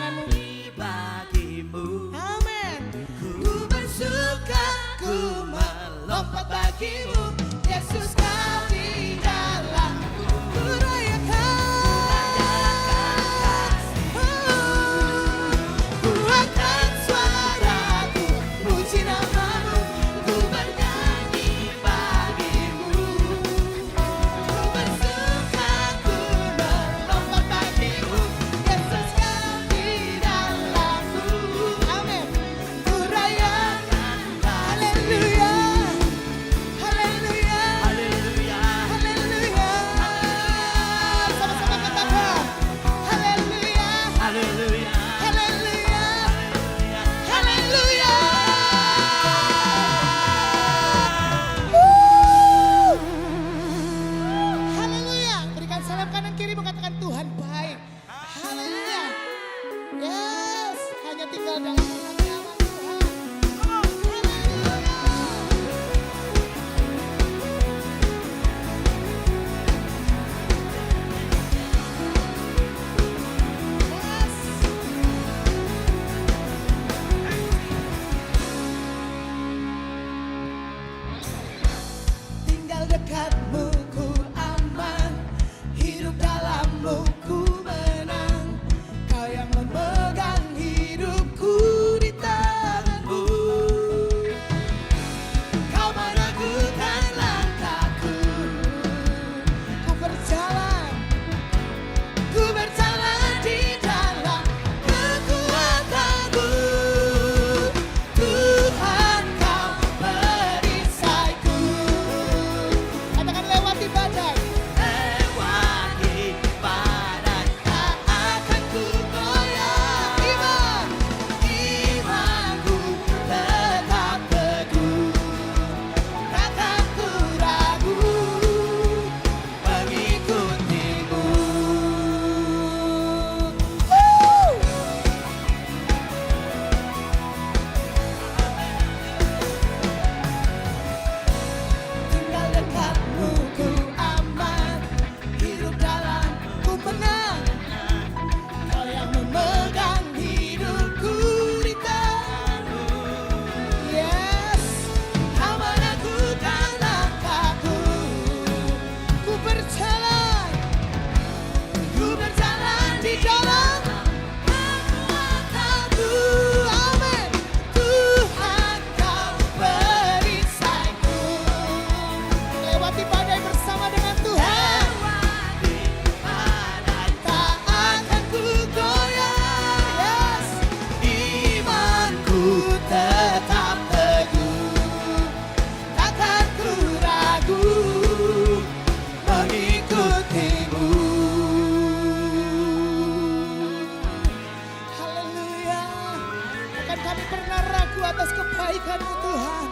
tanganmu. Bagimu, Amin. ku bersuka, ku melompat bagimu, Yesus kau di dalamku. Ku rayakan. Ku angkat suaraku, puji namamu, ku bernyanyi bagimu. Ku bersuka, ku melompat bagimu, Yesus kau di dalamku. Amin. Ku rayakan Haleluya. Haleluya. haleluya, Haleluya. Sama-sama katakan. Haleluya. haleluya, Haleluya. haleluya. Haleluya. Haleluya. Berikan salam kanan kiri mengatakan Tuhan baik. Haleluya. Yes. Hanya tinggal dalam pengalaman Tuhan. Haleluya. Yes. Tinggal dekatmu ku aman, hidup dalammu ku menang. Kau yang memegang hidupku di tanganmu. Kau meragukan langkahku, Ku berjalan. ku berjalan di dalam kekuatanmu. Tuhan kau perisaiku. Katakan lewati badai. Lewati badai tak akan ku goyah. Imanku tetap teguh, takkan ku ragu mengikutimu. Tinggal dekatmu ku aman, hidup dalamku menang. Kau yang memegang hidupku di tanganmu. Yes. Kau meragukan langkahku, Ku berjalan. ku berjalan di dalam kekuatanmu. Amin. Tuhan kau perisaiku. Lewati badai bersama dengan Tuhan. Lewati badai tak akan ku goyah. Yes. Imanku tetap teguh, takkan ku ragu mengikutimu. Haleluya. Akan kami pernah ragu atas kebaikan-Mu Tuhan.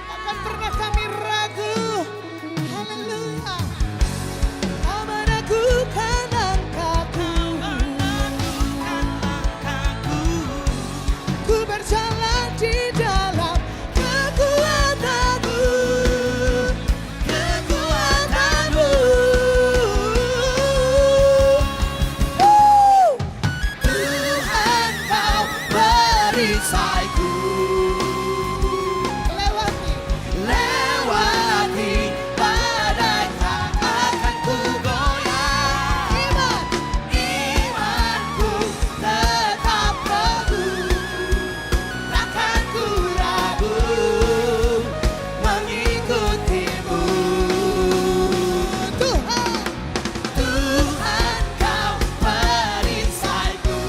Akan pernah kami ragu. Haleluya. Kau meragukan langkahku, Ku berjalan di dalam kekuatanmu, kekuatanmu. Tuhan kau perisaiku. lewati. Lewati badai tak akan ku goyah. Imanku tetap teguh, takkan ku ragu mengikutimu. Tuhan. Tuhan kau perisaiku.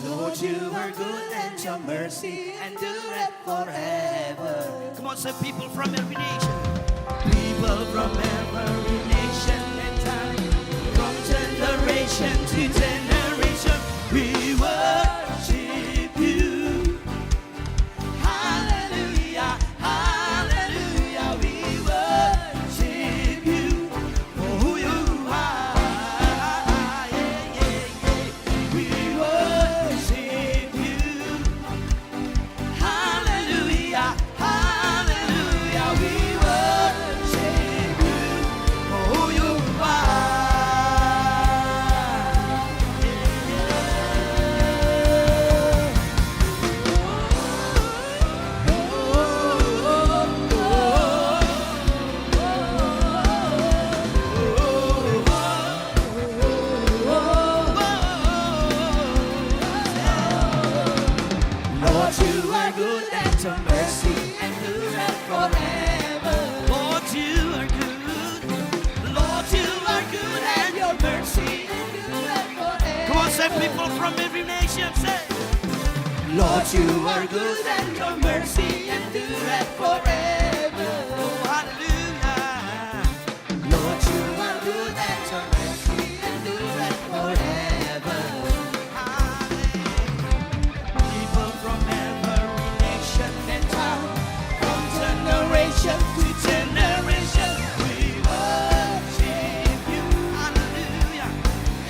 Lord, you are good and your mercy endureth forever. Come on, say people from every nation. People from every nation and time, from generation to generation, we worship you. Hallelujah, hallelujah, we worship you for who you are. Yeah, yeah, yeah. We worship you. Hallelujah, hallelujah, we worship you for who you are. Lord, you are good and your mercy endureth forever. Lord, you are good. Lord, you are good and your mercy endureth forever. Come on, say people from every nation, say. Lord, you are good and your mercy endureth forever. Oh, hallelujah. Lord, you are good and your mercy endureth forever. People from every nation and tongue, from generation to generation, we worship you. Hallelujah,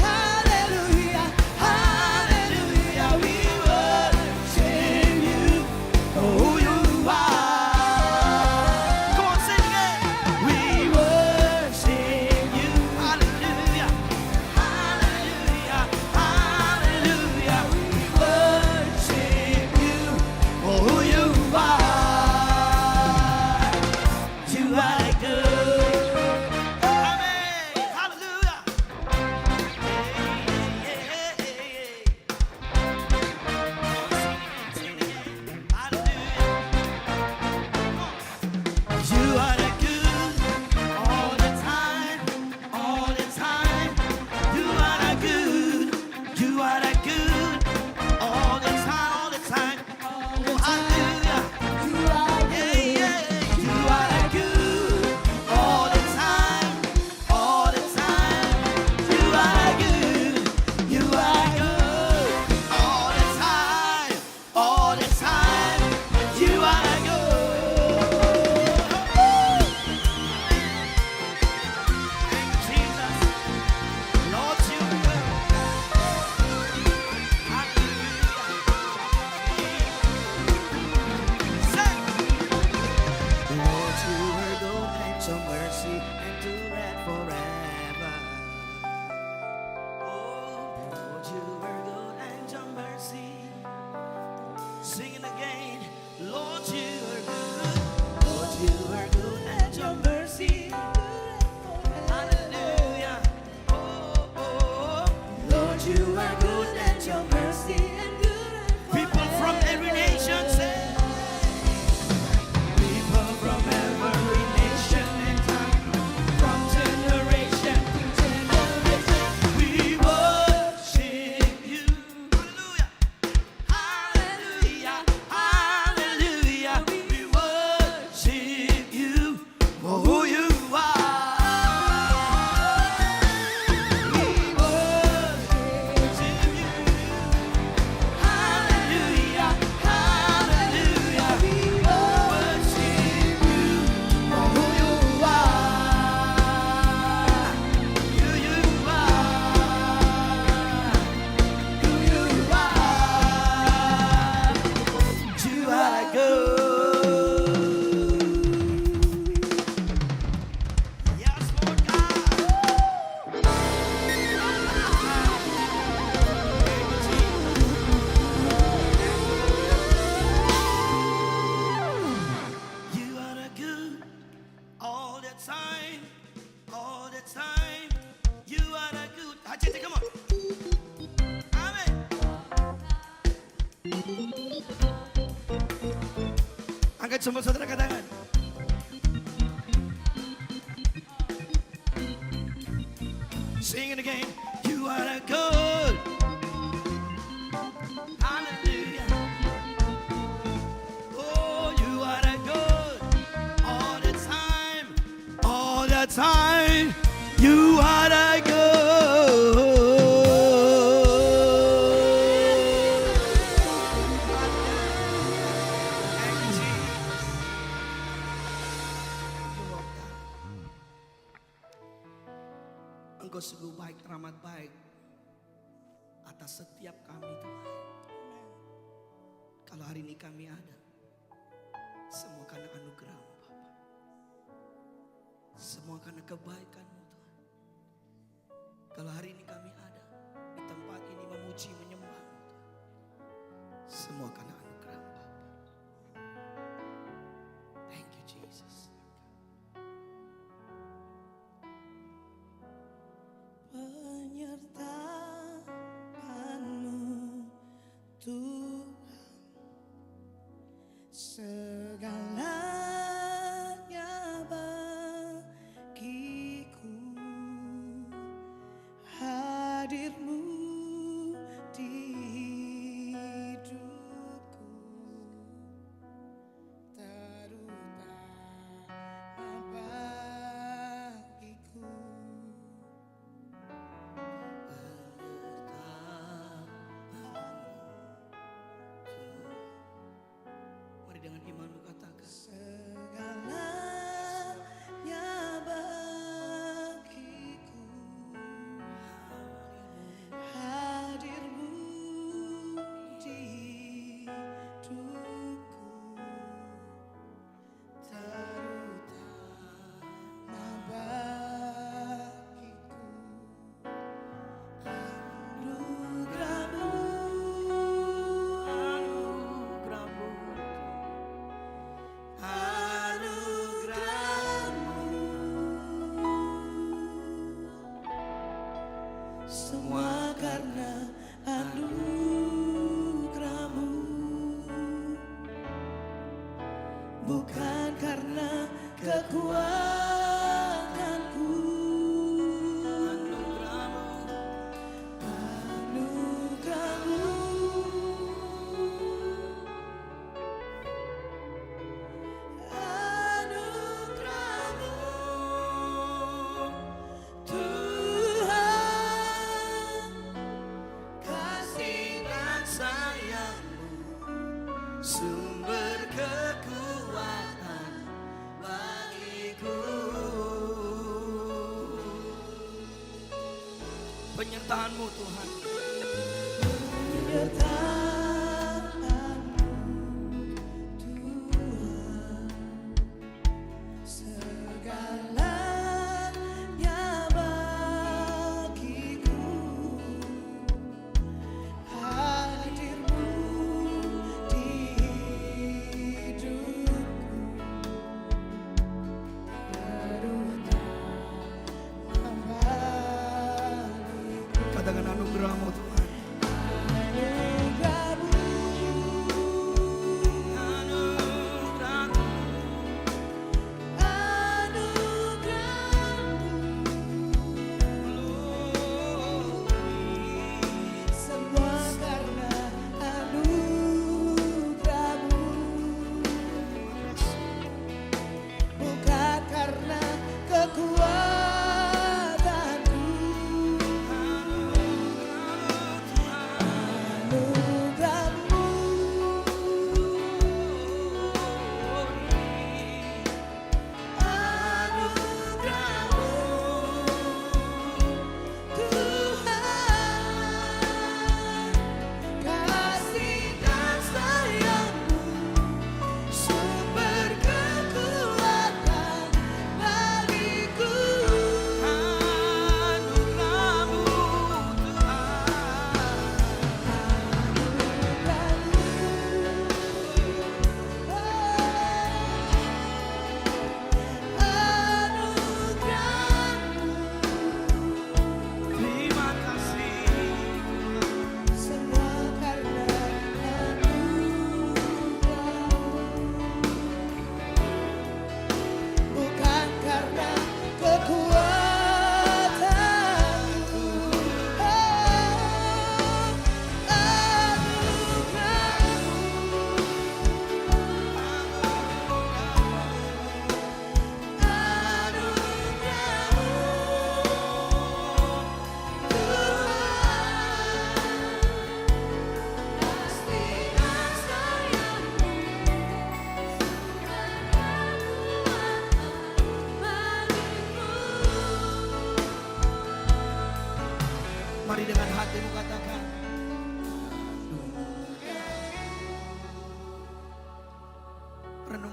hallelujah, hallelujah, we worship you for who you are. Come on, sing it. We worship you. Hallelujah, hallelujah, hallelujah, we worship you for who you are. You are good. Amen. Hallelujah. You are good all the time, all the time. You are good, you are good all the time, all the time. Oh, hallelujah. You are Yeah, yeah. You are good all the time, all the time. You are good, you are good all the time, all the time. You are good. Thank you, Jesus. Lord, you are good. Hallelujah. Say. Lord, you are good and your mercy endureth forever. Oh, Lord, you are good and your mercy. Sing it again. Lord, you are good. Lord, you are good and your mercy. Hallelujah. Oh, oh. Lord, you are good and your mercy endureth forever. People from every nation say. People from every nation and tongue, from generation to generation, we worship you. Hallelujah, hallelujah, hallelujah. We worship you for who you are. We worship you. Hallelujah, hallelujah. We worship you for who you are. Who you are. Who you are. You are good. Yes, Lord God. You are good all the time, all the time. You are good. Hajiti, come on. Amen. Angkat semua saudara katakan. Sing it again. You are good. Engkau sungguh baik, teramat baik atas setiap kami Tuhan. Kalau hari ini kami ada, semua karena anugerah-Mu Bapa. Semua karena kebaikan-Mu Tuhan. Kalau hari ini kami ada di tempat ini memuji, menyembah-Mu Tuhan, semua karena anugerah Bapa. Thank you Jesus. Penyertaan-Mu Tuhan, segalanya bagiku. Hadir-Mu di hidupku, terutama bagiku. Mari dengan imanmu katakan, Segalanya bagiku, hadir-Mu di hidupku, terutama bagiku. Anugerah-Mu, anugerah-Mu, semua karena anugerah-Mu, bukan karena kekuatanku. Anugerah-Mu, anugerah-Mu Tuhan, kasih dan sayang-Mu, sumber kekuatan bagiku. Penyertaan-Mu Tuhan, penyertaan-Mu Tuhan, segalanya bagiku. Hadir-Mu di hidupku, terutama bagiku. katakan anugerah-Mu Tuhan. Anugerah-Mu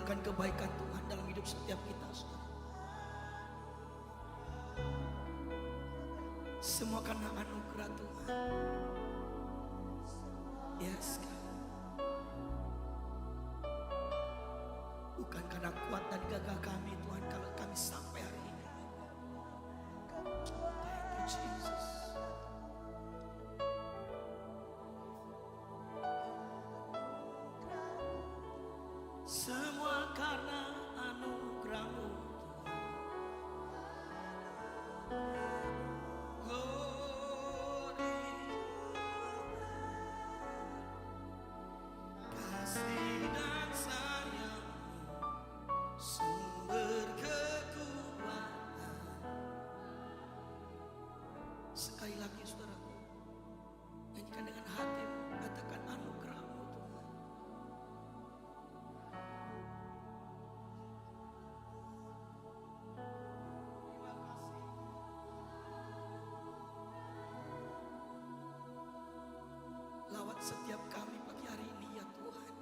menurunkan kebaikan Tuhan dalam hidup setiap kita, saudara. Semua karena anugerah Tuhan. Yes, God. Bukan karena kuat dan gagah kami Tuhan, kalau kami sampai hari ini. Thank you Jesus. Semua karena anugerah-Mu Tuhan. Glory. Kasih dan sayang-Mu sumber kekuatan. Sekali lagi saudaraku, nyanyikan dengan hatimu, katakan anugerah-Mu Tuhan. Terima kasih. Lawat setiap kami pagi hari ini ya Tuhan.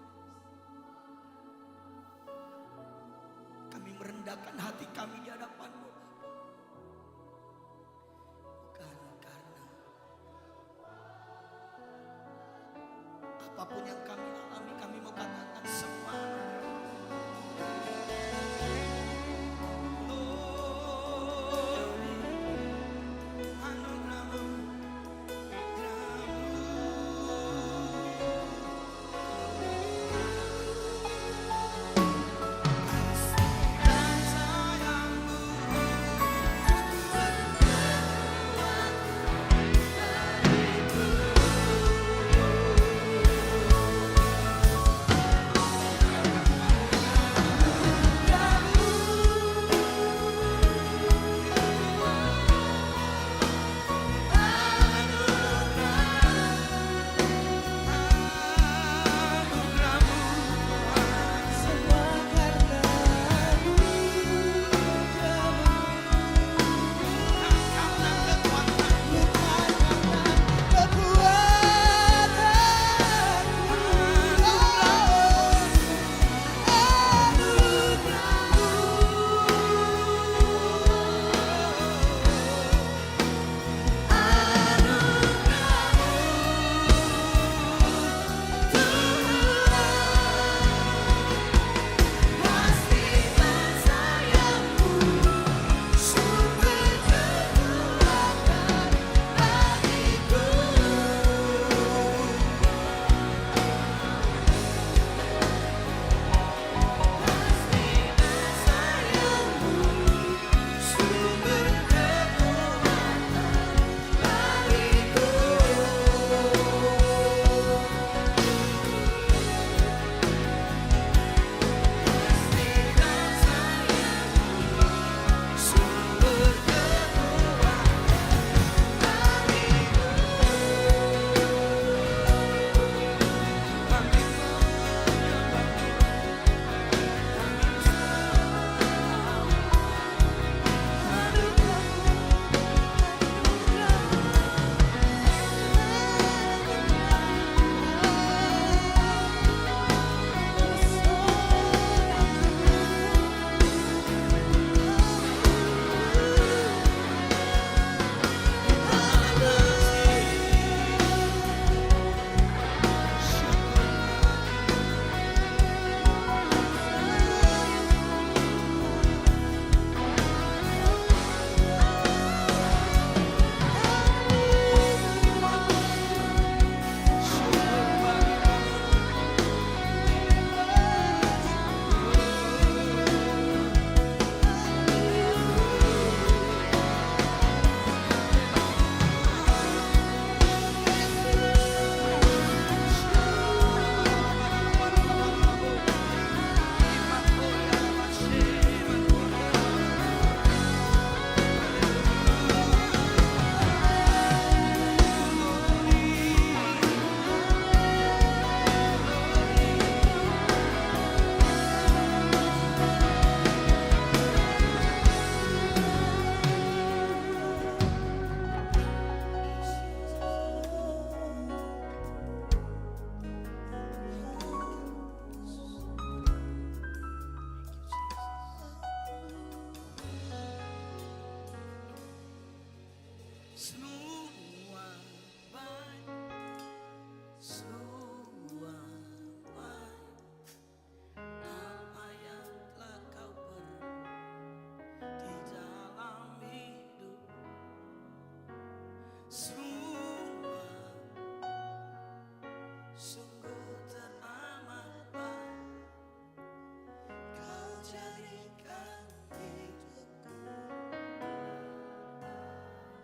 Kami merendahkan hati kami di hadapan-Mu. Bukan karena apapun yang kami alami, kami mau katakan semua glory, anugerah-Mu, kasih dan sayang-Mu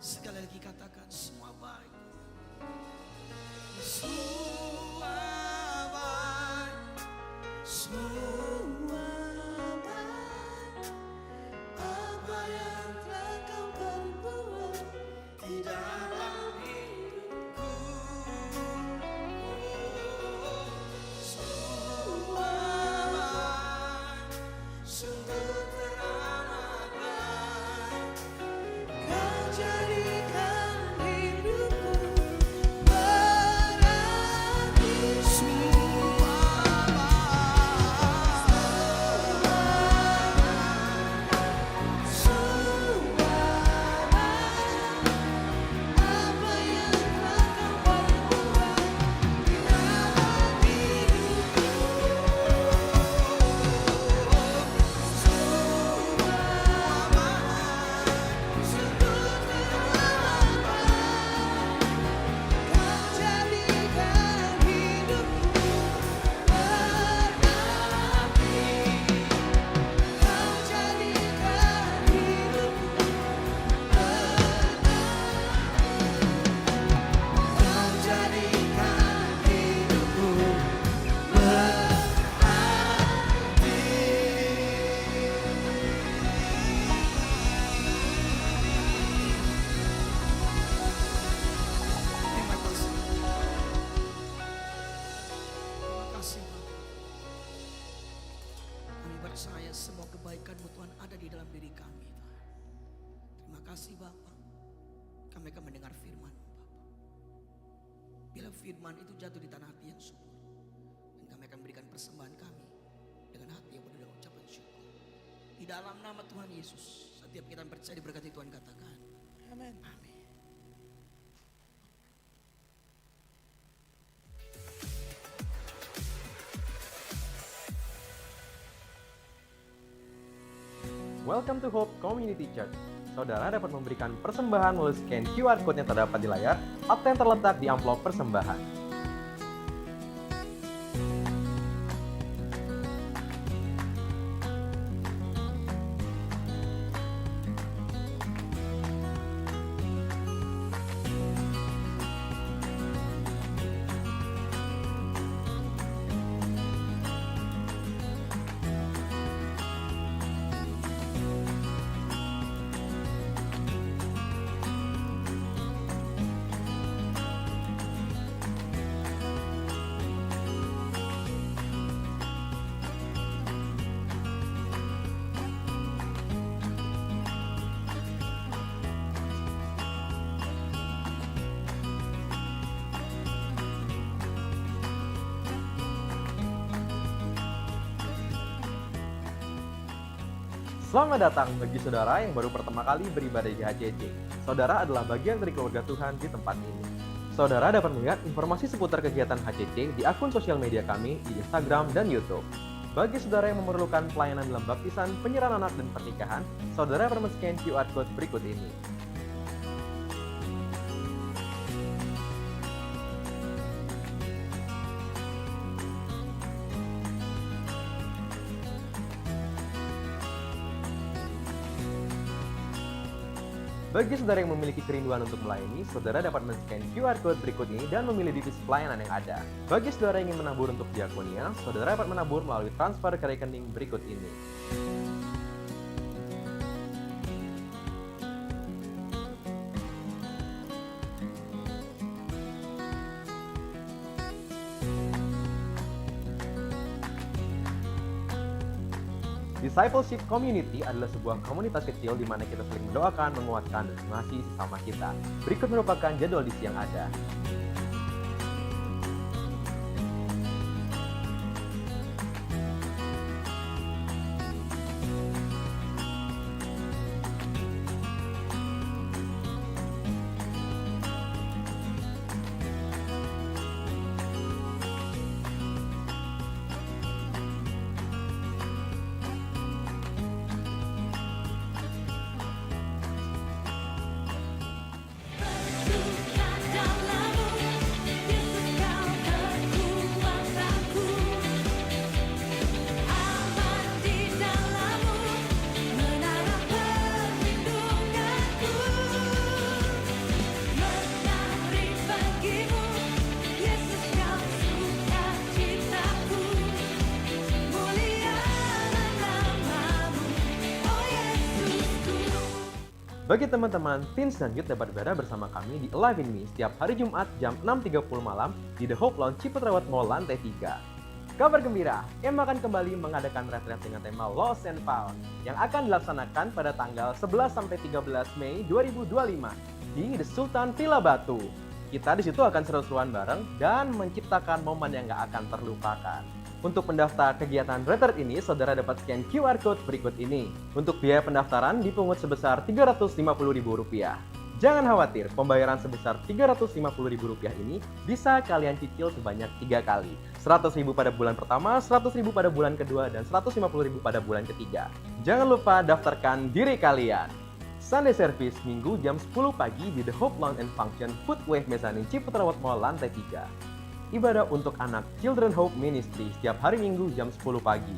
Sekali lagi katakan semua baik. Semua baik. Semua baik. Apa yang telah kau perbuat di dalam hidupku. Semua baik. Sungguh teramat baik. kau jadikan hidupku berarti. Semua baik. Semua baik. Apa yang telah kau perbuat di dalam hidupku. Semua baik. Sungguh teramat baik. Kau jadikan hidupku berarti. Kau jadikan hidupku Kau jadikan hidupku Terima kasih. Terima kasih Bapak. Kami percaya semua kebaikan-Mu Tuhan ada di dalam diri kami Tuhan. Terima kasih Bapak. Kami akan mendengar firman Bapak. Bila firman itu jatuh di tanah hati yang subur, dan kami akan berikan persembahan kami dengan hati yang penuh dengan ucapan syukur. Di dalam nama Tuhan Yesus, setiap kita yang percaya diberkati Tuhan katakan. Amin. Amin. Welcome to Hope Community Church. Saudara dapat memberikan persembahan melalui scan QR Code yang terdapat di layar atau yang terletak di amplop persembahan. Selamat datang bagi saudara yang baru pertama kali beribadah di HCC. Saudara adalah bagian dari keluarga Tuhan di tempat ini. Saudara dapat melihat informasi seputar kegiatan HCC di akun sosial media kami di Instagram dan YouTube. Bagi saudara yang memerlukan pelayanan dalam baptisan, penyerahan anak dan pernikahan, saudara dapat men-scan QR Code berikut ini. Bagi saudara yang memiliki kerinduan untuk melayani, saudara dapat men-scan QR Code berikut ini dan memilih divisi pelayanan yang ada. Bagi saudara yang ingin menabur untuk diakonia, saudara dapat menabur melalui transfer ke rekening berikut ini. Discipleship Community adalah sebuah komunitas kecil di mana kita saling mendoakan, menguatkan, dan mengasihi sesama kita. Berikut merupakan jadwal di siang ada. Bagi teman-teman teens dan youth dapat beribadah bersama kami di Alive in Me setiap hari Jumat jam 6.30 malam di The Hope Lounge Ciputrawat Mall lantai 3. Kabar gembira, M akan kembali mengadakan retreat dengan tema Lost and Found yang akan dilaksanakan pada tanggal 11 sampai 13 Mei 2025 di The Sultan Villa Batu. Kita di situ akan seru-seruan bareng dan menciptakan momen yang gak akan terlupakan. Untuk mendaftar kegiatan retreat ini, saudara dapat scan QR Code berikut ini. Untuk biaya pendaftaran dipungut sebesar Rp350.000. Jangan khawatir, pembayaran sebesar Rp350.000 ini bisa kalian cicil sebanyak 3 kali. Rp100.000 pada bulan pertama, Rp100.000 pada bulan kedua, dan Rp150.000 pada bulan ketiga. Jangan lupa daftarkan diri kalian. Sunday Service Minggu jam 10 pagi di The Hope Lounge and Function Foodway Mezzanine Ciputrawat Mall lantai 3. Ibadah untuk anak Children Hope Ministry setiap hari Minggu jam 10 pagi.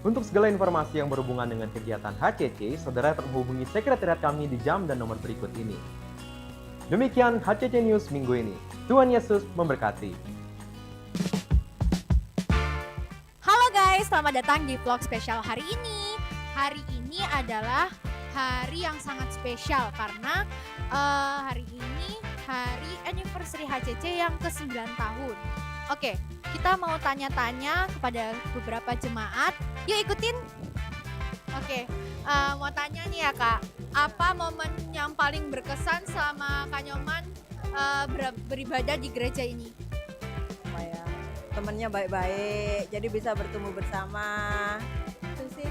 Untuk segala informasi yang berhubungan dengan kegiatan HCC, saudara dapat menghubungi sekretariat kami di jam dan nomor berikut ini. Demikian HCC News minggu ini. Tuhan Yesus memberkati. Halo guys, selamat datang di vlog spesial hari ini. Hari ini adalah hari yang sangat spesial karena hari ini hari anniversary HCC yang ke-9 tahun. Oke, kita mau tanya-tanya kepada beberapa jemaat. Yuk ikutin. Oke, mau tanya nih ya Kak, apa momen yang paling berkesan selama Kak Nyoman beribadah di gereja ini? Apa ya? Temennya baik-baik, jadi bisa bertemu bersama. Itu sih.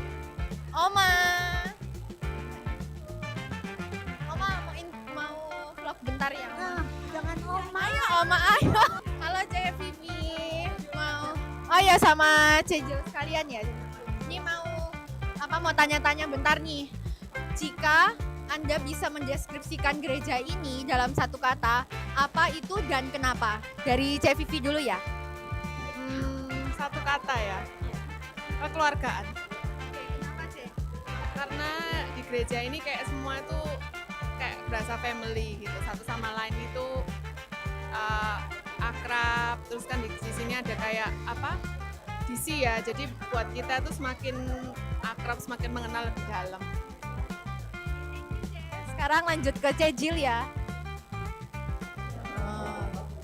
Oma mau vlog bentar ya Oma? Jangan Oma. Ayo Oma, ayo. Halo Cek Vivi, mau. Oh ya sama Cejil sekalian ya. Ini mau tanya-tanya bentar nih. Jika Anda bisa mendeskripsikan gereja ini dalam satu kata, apa itu dan kenapa? Dari Cek Vivi dulu ya. Satu kata ya, kekeluargaan. Oke, kenapa Cek? Karena di gereja ini kayak semua itu kayak berasa family gitu, satu sama lain itu akrab. Terus kan di sini ada kayak apa? DC ya, jadi buat kita tuh semakin akrab, semakin mengenal lebih dalam. Sekarang lanjut ke Cejil ya.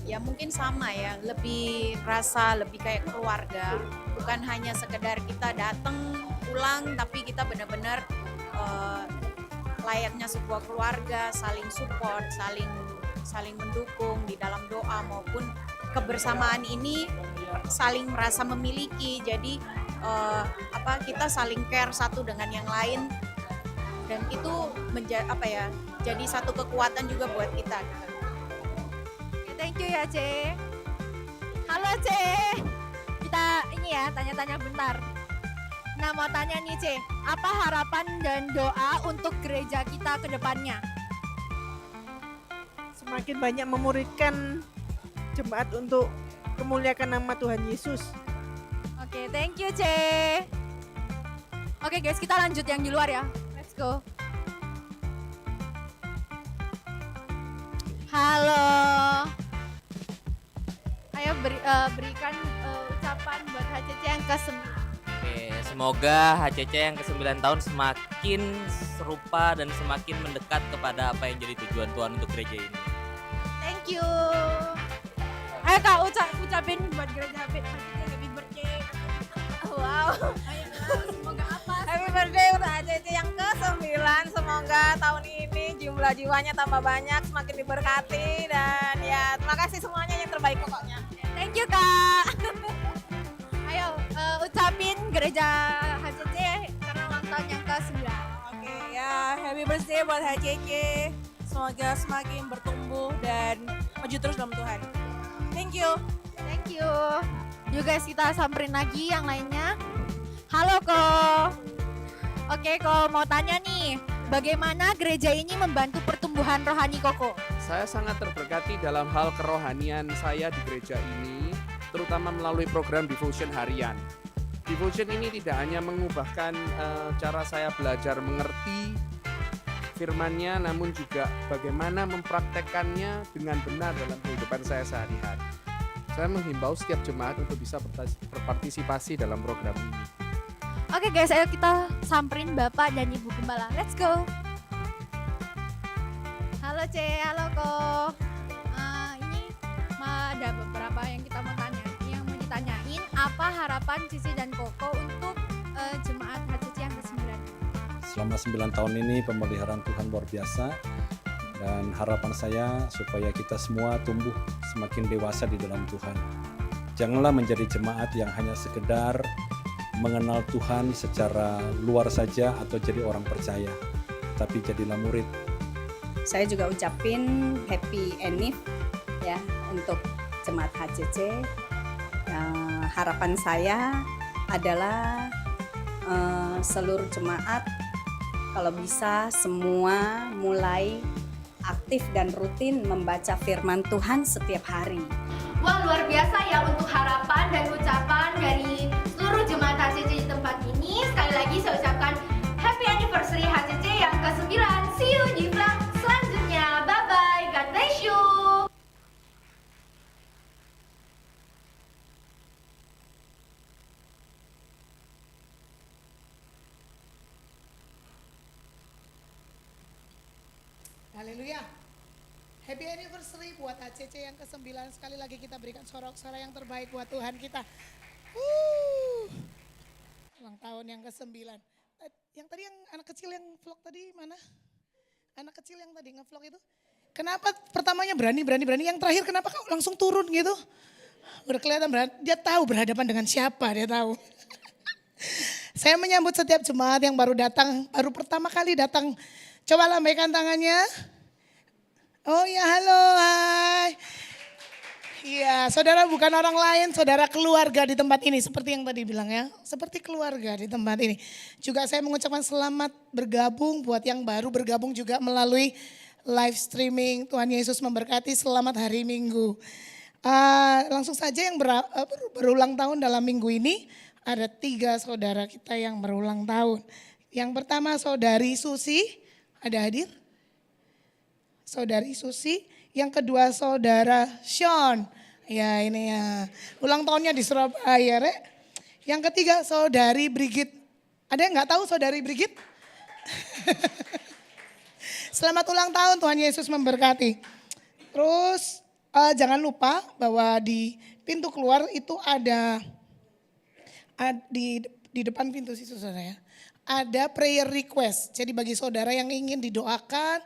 Ya mungkin sama ya, lebih rasa lebih kayak keluarga, bukan hanya sekedar kita datang pulang, tapi kita benar-benar layaknya sebuah keluarga, saling support, saling mendukung di dalam doa maupun kebersamaan ini saling merasa memiliki. Jadi kita saling care satu dengan yang lain, dan itu jadi satu kekuatan juga buat kita. Thank you ya, Ce. Halo, Ce. Kita ini ya, tanya-tanya bentar. Nah, mau tanya nih, Ce. Apa harapan dan doa untuk gereja kita ke depannya? Semakin banyak memuridkan jemaat untuk memuliakan nama Tuhan Yesus. Oke, thank you, Ce. Oke, guys, kita lanjut yang di luar ya. Let's go. Halo. Ayo berikan ucapan buat HCC yang ke-9. Oke, semoga HCC yang ke-9 tahun semakin serupa dan semakin mendekat kepada apa yang jadi tujuan Tuhan untuk gereja ini. Thank you. Ayo Kak, ucapin buat gereja HCC happy birthday. Wow. Ayo, semoga apa? Happy birthday untuk HCC yang ke-9. Semoga tahun ini jumlah jiwanya tambah banyak, semakin diberkati, dan ya terima kasih semuanya, yang terbaik pokoknya. Thank you Kak. Ayo ucapin gereja HCC karena ulang tahun yang ke-9. Oke, ya happy birthday buat HCC. Semoga semakin bertumbuh dan maju terus dalam Tuhan. Thank you. Thank you. Yuk guys, kita samperin lagi yang lainnya. Halo Ko. Oke, Ko mau tanya nih, bagaimana gereja ini membantu pertumbuhan rohani Koko? Saya sangat terberkati dalam hal kerohanian saya di gereja ini, terutama melalui program devotion harian. Di Devotion ini tidak hanya mengubahkan cara saya belajar mengerti firman-Nya, namun juga bagaimana mempraktekkannya dengan benar dalam kehidupan saya sehari-hari. Saya menghimbau setiap jemaat untuk bisa berpartisipasi dalam program ini. Oke guys, ayo kita samperin Bapak dan Ibu Gembala. Let's go. Halo C, halo Ko. Ini ada beberapa yang kita mau tanya. Yang mau ditanyain, apa harapan Cici dan Koko untuk jemaat HCC yang ke-9? Selama 9 tahun ini pemeliharaan Tuhan luar biasa. Dan harapan saya supaya kita semua tumbuh semakin dewasa di dalam Tuhan. Janganlah menjadi jemaat yang hanya sekedar mengenal Tuhan secara luar saja atau jadi orang percaya, tapi jadilah murid. Saya juga ucapin happy Enif ya untuk jemaat HCC. Harapan saya adalah seluruh jemaat kalau bisa semua mulai aktif dan rutin membaca firman Tuhan setiap hari. Wah, luar biasa ya untuk harapan dan ucapan dari seluruh jemaat HCC di tempat ini. Sekali lagi saya ucapkan happy anniversary HCC yang ke-9. See you di vlog selanjutnya. Bye-bye. God bless you. Haleluya. Happy anniversary buat HCC yang ke-9. Sekali lagi kita berikan sorak-sorai yang terbaik buat Tuhan kita. Ulang tahun yang ke-9. Yang tadi yang anak kecil yang vlog tadi mana? Anak kecil yang tadi nge-vlog itu. Kenapa pertamanya berani, yang terakhir kenapa kau langsung turun gitu? Udah kelihatan dia tahu berhadapan dengan siapa, dia tahu. Saya menyambut setiap jemaat yang baru datang, baru pertama kali datang. Coba lambaikan tangannya. Oh ya, halo, hai. Iya, saudara bukan orang lain, saudara keluarga di tempat ini. Seperti yang tadi bilang ya, seperti keluarga di tempat ini. Juga saya mengucapkan selamat bergabung buat yang baru bergabung juga melalui live streaming. Tuhan Yesus memberkati, selamat hari Minggu. Langsung saja yang berulang tahun dalam minggu ini, ada 3 saudara kita yang berulang tahun. Yang pertama saudari Susi, ada hadir? Saudari Susi. Yang kedua saudara Sean. Ya ini ya. Ulang tahunnya di Surabaya. Rek. Yang ketiga saudari Brigit. Ada yang gak tahu saudari Brigit? Selamat ulang tahun, Tuhan Yesus memberkati. Terus jangan lupa bahwa di pintu keluar itu ada di depan pintu sih saudara ya. Ada prayer request. Jadi bagi saudara yang ingin didoakan,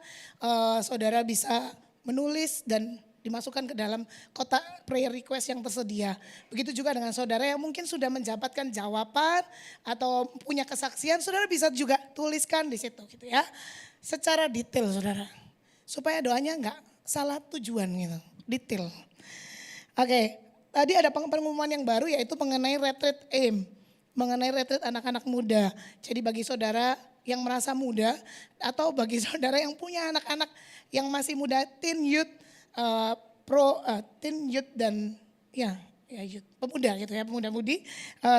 saudara bisa menulis dan dimasukkan ke dalam kotak prayer request yang tersedia. Begitu juga dengan saudara yang mungkin sudah mendapatkan jawaban atau punya kesaksian, saudara bisa juga tuliskan di situ gitu ya. Secara detail saudara. Supaya doanya enggak salah tujuan gitu, detail. Oke, tadi ada pengumuman yang baru yaitu mengenai retreat AIM. Mengenai retreat anak-anak muda. Jadi bagi saudara yang merasa muda atau bagi saudara yang punya anak-anak yang masih muda, teen youth, teen youth dan youth, pemuda gitu ya, pemuda-mudi,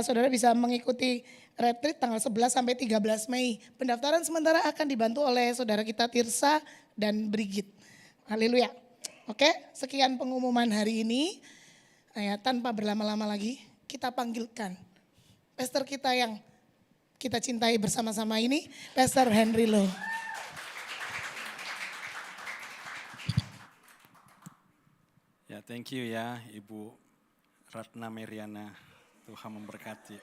saudara bisa mengikuti retreat tanggal 11 sampai 13 Mei. Pendaftaran sementara akan dibantu oleh saudara kita Tirsa dan Brigit. Haleluya. Oke, sekian pengumuman hari ini. Tanpa berlama-lama lagi, kita panggilkan pastor kita yang kita cintai bersama-sama ini, Pastor Henry Loh. Ya, thank you ya Ibu Ratna Meriana. Tuhan memberkati.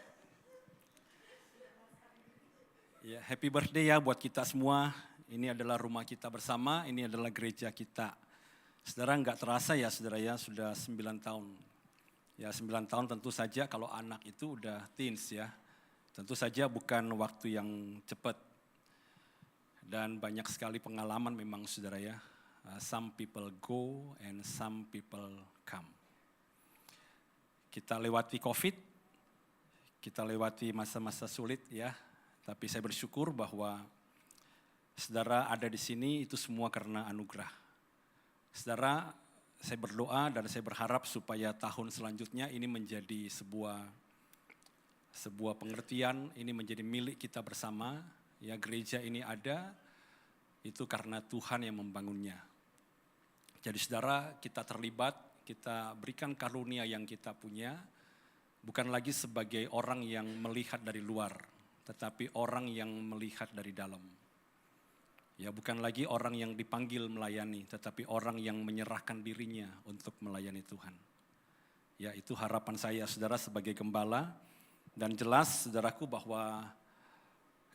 Ya, happy birthday ya buat kita semua. Ini adalah rumah kita bersama, ini adalah gereja kita. Saudara nggak terasa ya saudara ya, sudah 9 tahun. Ya 9 tahun tentu saja kalau anak itu udah teens ya. Tentu saja bukan waktu yang cepat. Dan banyak sekali pengalaman memang saudara ya. Some people go and some people come. Kita lewati COVID, kita lewati masa-masa sulit ya. Tapi saya bersyukur bahwa saudara ada di sini itu semua karena anugerah. Saudara, saya berdoa dan saya berharap supaya tahun selanjutnya ini menjadi sebuah sebuah pengertian ini menjadi milik kita bersama. Ya, gereja ini ada itu karena Tuhan yang membangunnya. Jadi saudara, kita terlibat, kita berikan karunia yang kita punya, bukan lagi sebagai orang yang melihat dari luar, tetapi orang yang melihat dari dalam. Ya, bukan lagi orang yang dipanggil melayani, tetapi orang yang menyerahkan dirinya untuk melayani Tuhan. Ya, itu harapan saya saudara sebagai gembala. Dan jelas saudaraku bahwa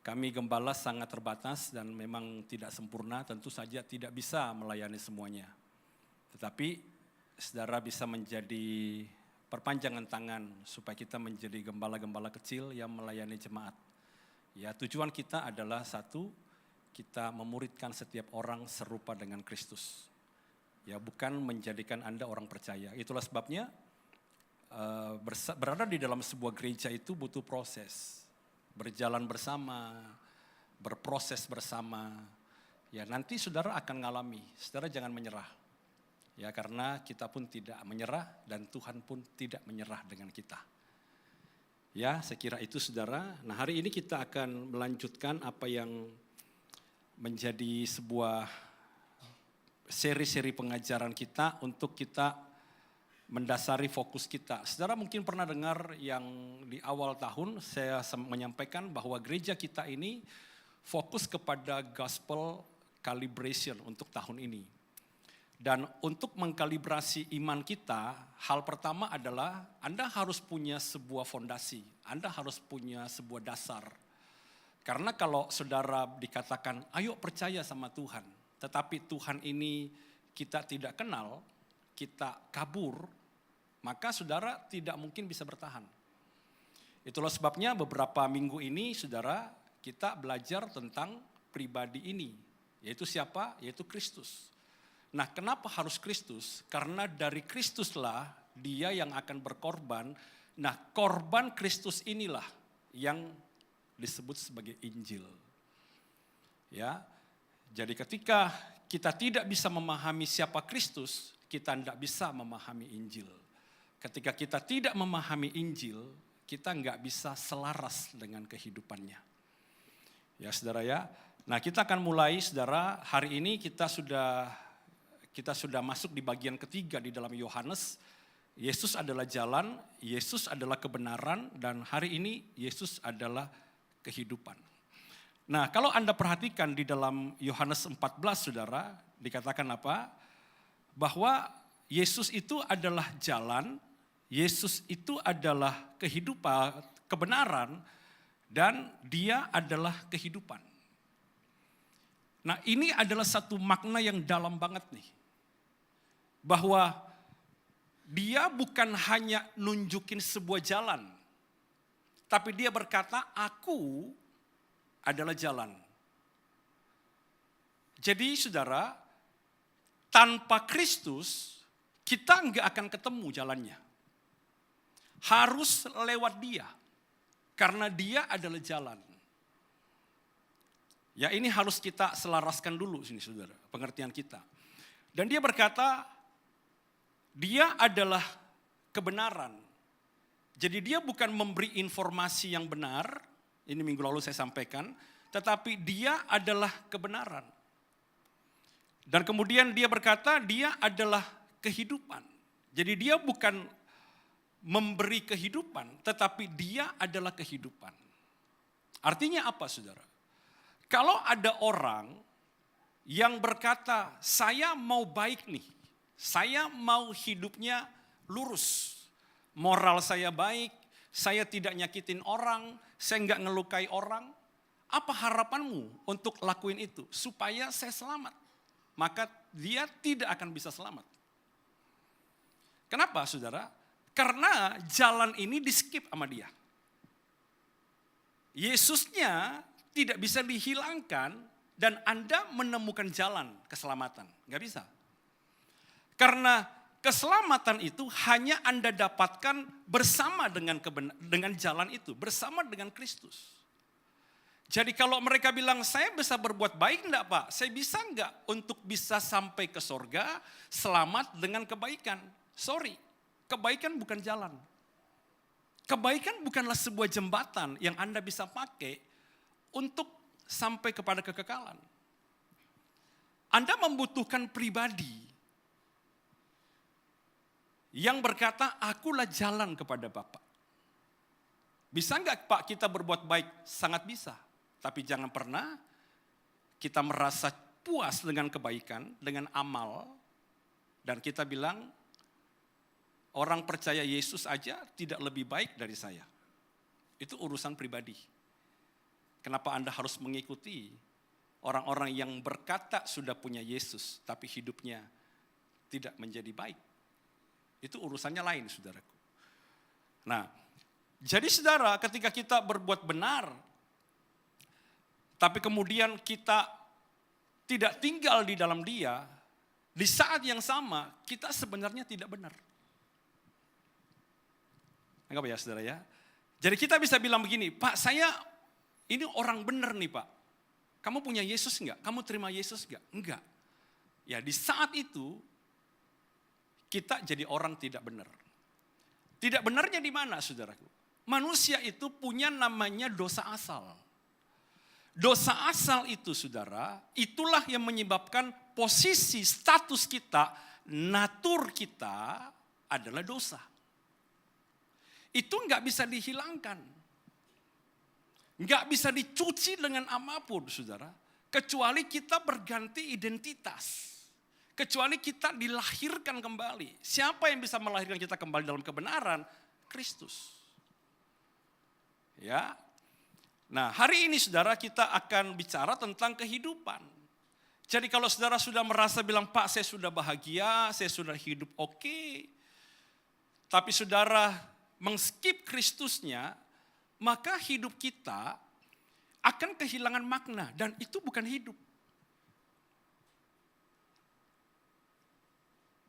kami gembala sangat terbatas dan memang tidak sempurna, tentu saja tidak bisa melayani semuanya. Tetapi saudara bisa menjadi perpanjangan tangan supaya kita menjadi gembala-gembala kecil yang melayani jemaat. Ya, tujuan kita adalah satu, kita memuridkan setiap orang serupa dengan Kristus. Ya, bukan menjadikan Anda orang percaya. Itulah sebabnya berada di dalam sebuah gereja itu butuh proses. Berjalan bersama, berproses bersama. Ya, nanti saudara akan ngalami, saudara jangan menyerah. Ya, karena kita pun tidak menyerah dan Tuhan pun tidak menyerah dengan kita. Ya, saya kira itu saudara. Nah, hari ini kita akan melanjutkan apa yang menjadi sebuah seri-seri pengajaran kita untuk kita mendasari fokus kita. Saudara mungkin pernah dengar yang di awal tahun saya menyampaikan bahwa gereja kita ini fokus kepada gospel calibration untuk tahun ini. Dan untuk mengkalibrasi iman kita, hal pertama adalah Anda harus punya sebuah fondasi, Anda harus punya sebuah dasar. Karena kalau saudara dikatakan, ayo percaya sama Tuhan, tetapi Tuhan ini kita tidak kenal, kita kabur, maka saudara tidak mungkin bisa bertahan. Itulah sebabnya beberapa minggu ini saudara kita belajar tentang pribadi ini. Yaitu siapa? Yaitu Kristus. Nah, kenapa harus Kristus? Karena dari Kristuslah dia yang akan berkorban. Nah, korban Kristus inilah yang disebut sebagai Injil. Ya, jadi ketika kita tidak bisa memahami siapa Kristus, kita tidak bisa memahami Injil. Ketika kita tidak memahami Injil, kita nggak bisa selaras dengan kehidupannya. Ya saudara ya, nah kita akan mulai saudara, hari ini kita sudah masuk di bagian ketiga di dalam Yohanes. Yesus adalah jalan, Yesus adalah kebenaran, dan hari ini Yesus adalah kehidupan. Nah kalau Anda perhatikan di dalam Yohanes 14 saudara, dikatakan apa? Bahwa Yesus itu adalah jalan, Yesus itu adalah kehidupan, kebenaran, dan dia adalah kehidupan. Nah ini adalah satu makna yang dalam banget nih. Bahwa dia bukan hanya nunjukin sebuah jalan, tapi dia berkata, aku adalah jalan. Jadi saudara, tanpa Kristus, kita nggak akan ketemu jalannya. Harus lewat dia. Karena dia adalah jalan. Ya ini harus kita selaraskan dulu sini saudara, pengertian kita. Dan dia berkata, dia adalah kebenaran. Jadi dia bukan memberi informasi yang benar, ini minggu lalu saya sampaikan, tetapi dia adalah kebenaran. Dan kemudian dia berkata, dia adalah kehidupan. Jadi dia bukan memberi kehidupan, tetapi dia adalah kehidupan. Artinya apa saudara? Kalau ada orang yang berkata, saya mau baik nih, saya mau hidupnya lurus, moral saya baik, saya tidak nyakitin orang, saya nggak ngelukai orang, apa harapanmu untuk lakuin itu? Supaya saya selamat. Maka dia tidak akan bisa selamat. Kenapa saudara? Karena jalan ini di skip sama dia. Yesusnya tidak bisa dihilangkan dan Anda menemukan jalan keselamatan. Nggak bisa. Karena keselamatan itu hanya Anda dapatkan bersama dengan jalan itu, bersama dengan Kristus. Jadi kalau mereka bilang, saya bisa berbuat baik enggak Pak? Saya bisa enggak untuk bisa sampai ke sorga selamat dengan kebaikan? Sorry, kebaikan bukan jalan. kebaikan bukanlah sebuah jembatan yang Anda bisa pakai untuk sampai kepada kekekalan. Anda membutuhkan pribadi yang berkata, akulah jalan kepada Bapa. Bisa enggak Pak kita berbuat baik? Sangat bisa. Tapi jangan pernah kita merasa puas dengan kebaikan, dengan amal. Dan kita bilang, orang percaya Yesus aja tidak lebih baik dari saya. Itu urusan pribadi. Kenapa Anda harus mengikuti orang-orang yang berkata sudah punya Yesus, tapi hidupnya tidak menjadi baik? Itu urusannya lain, saudaraku. Nah, jadi saudara, ketika kita berbuat benar, tapi kemudian kita tidak tinggal di dalam Dia, di saat yang sama kita sebenarnya tidak benar. Enggak ya saudara ya? Jadi kita bisa bilang begini, Pak saya ini orang benar nih Pak. Kamu punya Yesus enggak? Kamu terima Yesus enggak? Enggak. Ya di saat itu kita jadi orang tidak benar. Tidak benarnya di mana saudaraku? Manusia itu punya namanya dosa asal. Dosa asal itu saudara, itulah yang menyebabkan posisi status kita, natur kita adalah dosa. Itu enggak bisa dihilangkan. Enggak bisa dicuci dengan apapun, saudara. Kecuali kita berganti identitas. Kecuali kita dilahirkan kembali. Siapa yang bisa melahirkan kita kembali dalam kebenaran? Kristus. Ya. Nah, hari ini saudara kita akan bicara tentang kehidupan. Jadi kalau saudara sudah merasa bilang, Pak saya sudah bahagia, saya sudah hidup oke. Tapi saudara mengskip Kristusnya, maka hidup kita akan kehilangan makna dan itu bukan hidup.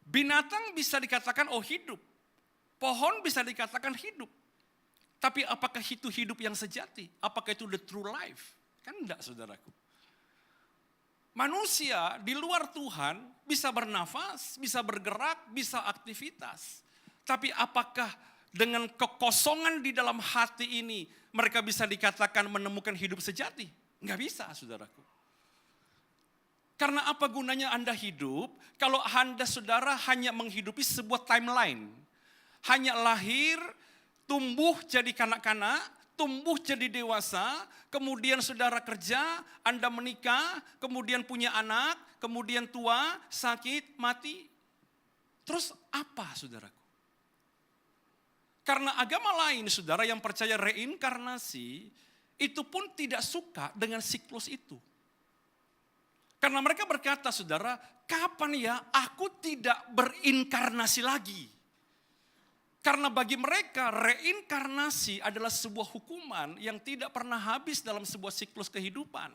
Binatang bisa dikatakan hidup. Pohon bisa dikatakan hidup. Tapi apakah itu hidup yang sejati? Apakah itu the true life? Kan enggak saudaraku. Manusia di luar Tuhan bisa bernafas, bisa bergerak, bisa aktivitas. Tapi apakah dengan kekosongan di dalam hati ini, mereka bisa dikatakan menemukan hidup sejati? Enggak bisa, saudaraku. Karena apa gunanya Anda hidup, kalau Anda, saudara, hanya menghidupi sebuah timeline. Hanya lahir, tumbuh jadi kanak-kanak, tumbuh jadi dewasa, kemudian saudara kerja, Anda menikah, kemudian punya anak, kemudian tua, sakit, mati. Terus apa, saudaraku? Karena agama lain, saudara, yang percaya reinkarnasi, itu pun tidak suka dengan siklus itu. Karena mereka berkata, saudara, kapan ya aku tidak berinkarnasi lagi? Karena bagi mereka, reinkarnasi adalah sebuah hukuman yang tidak pernah habis dalam sebuah siklus kehidupan.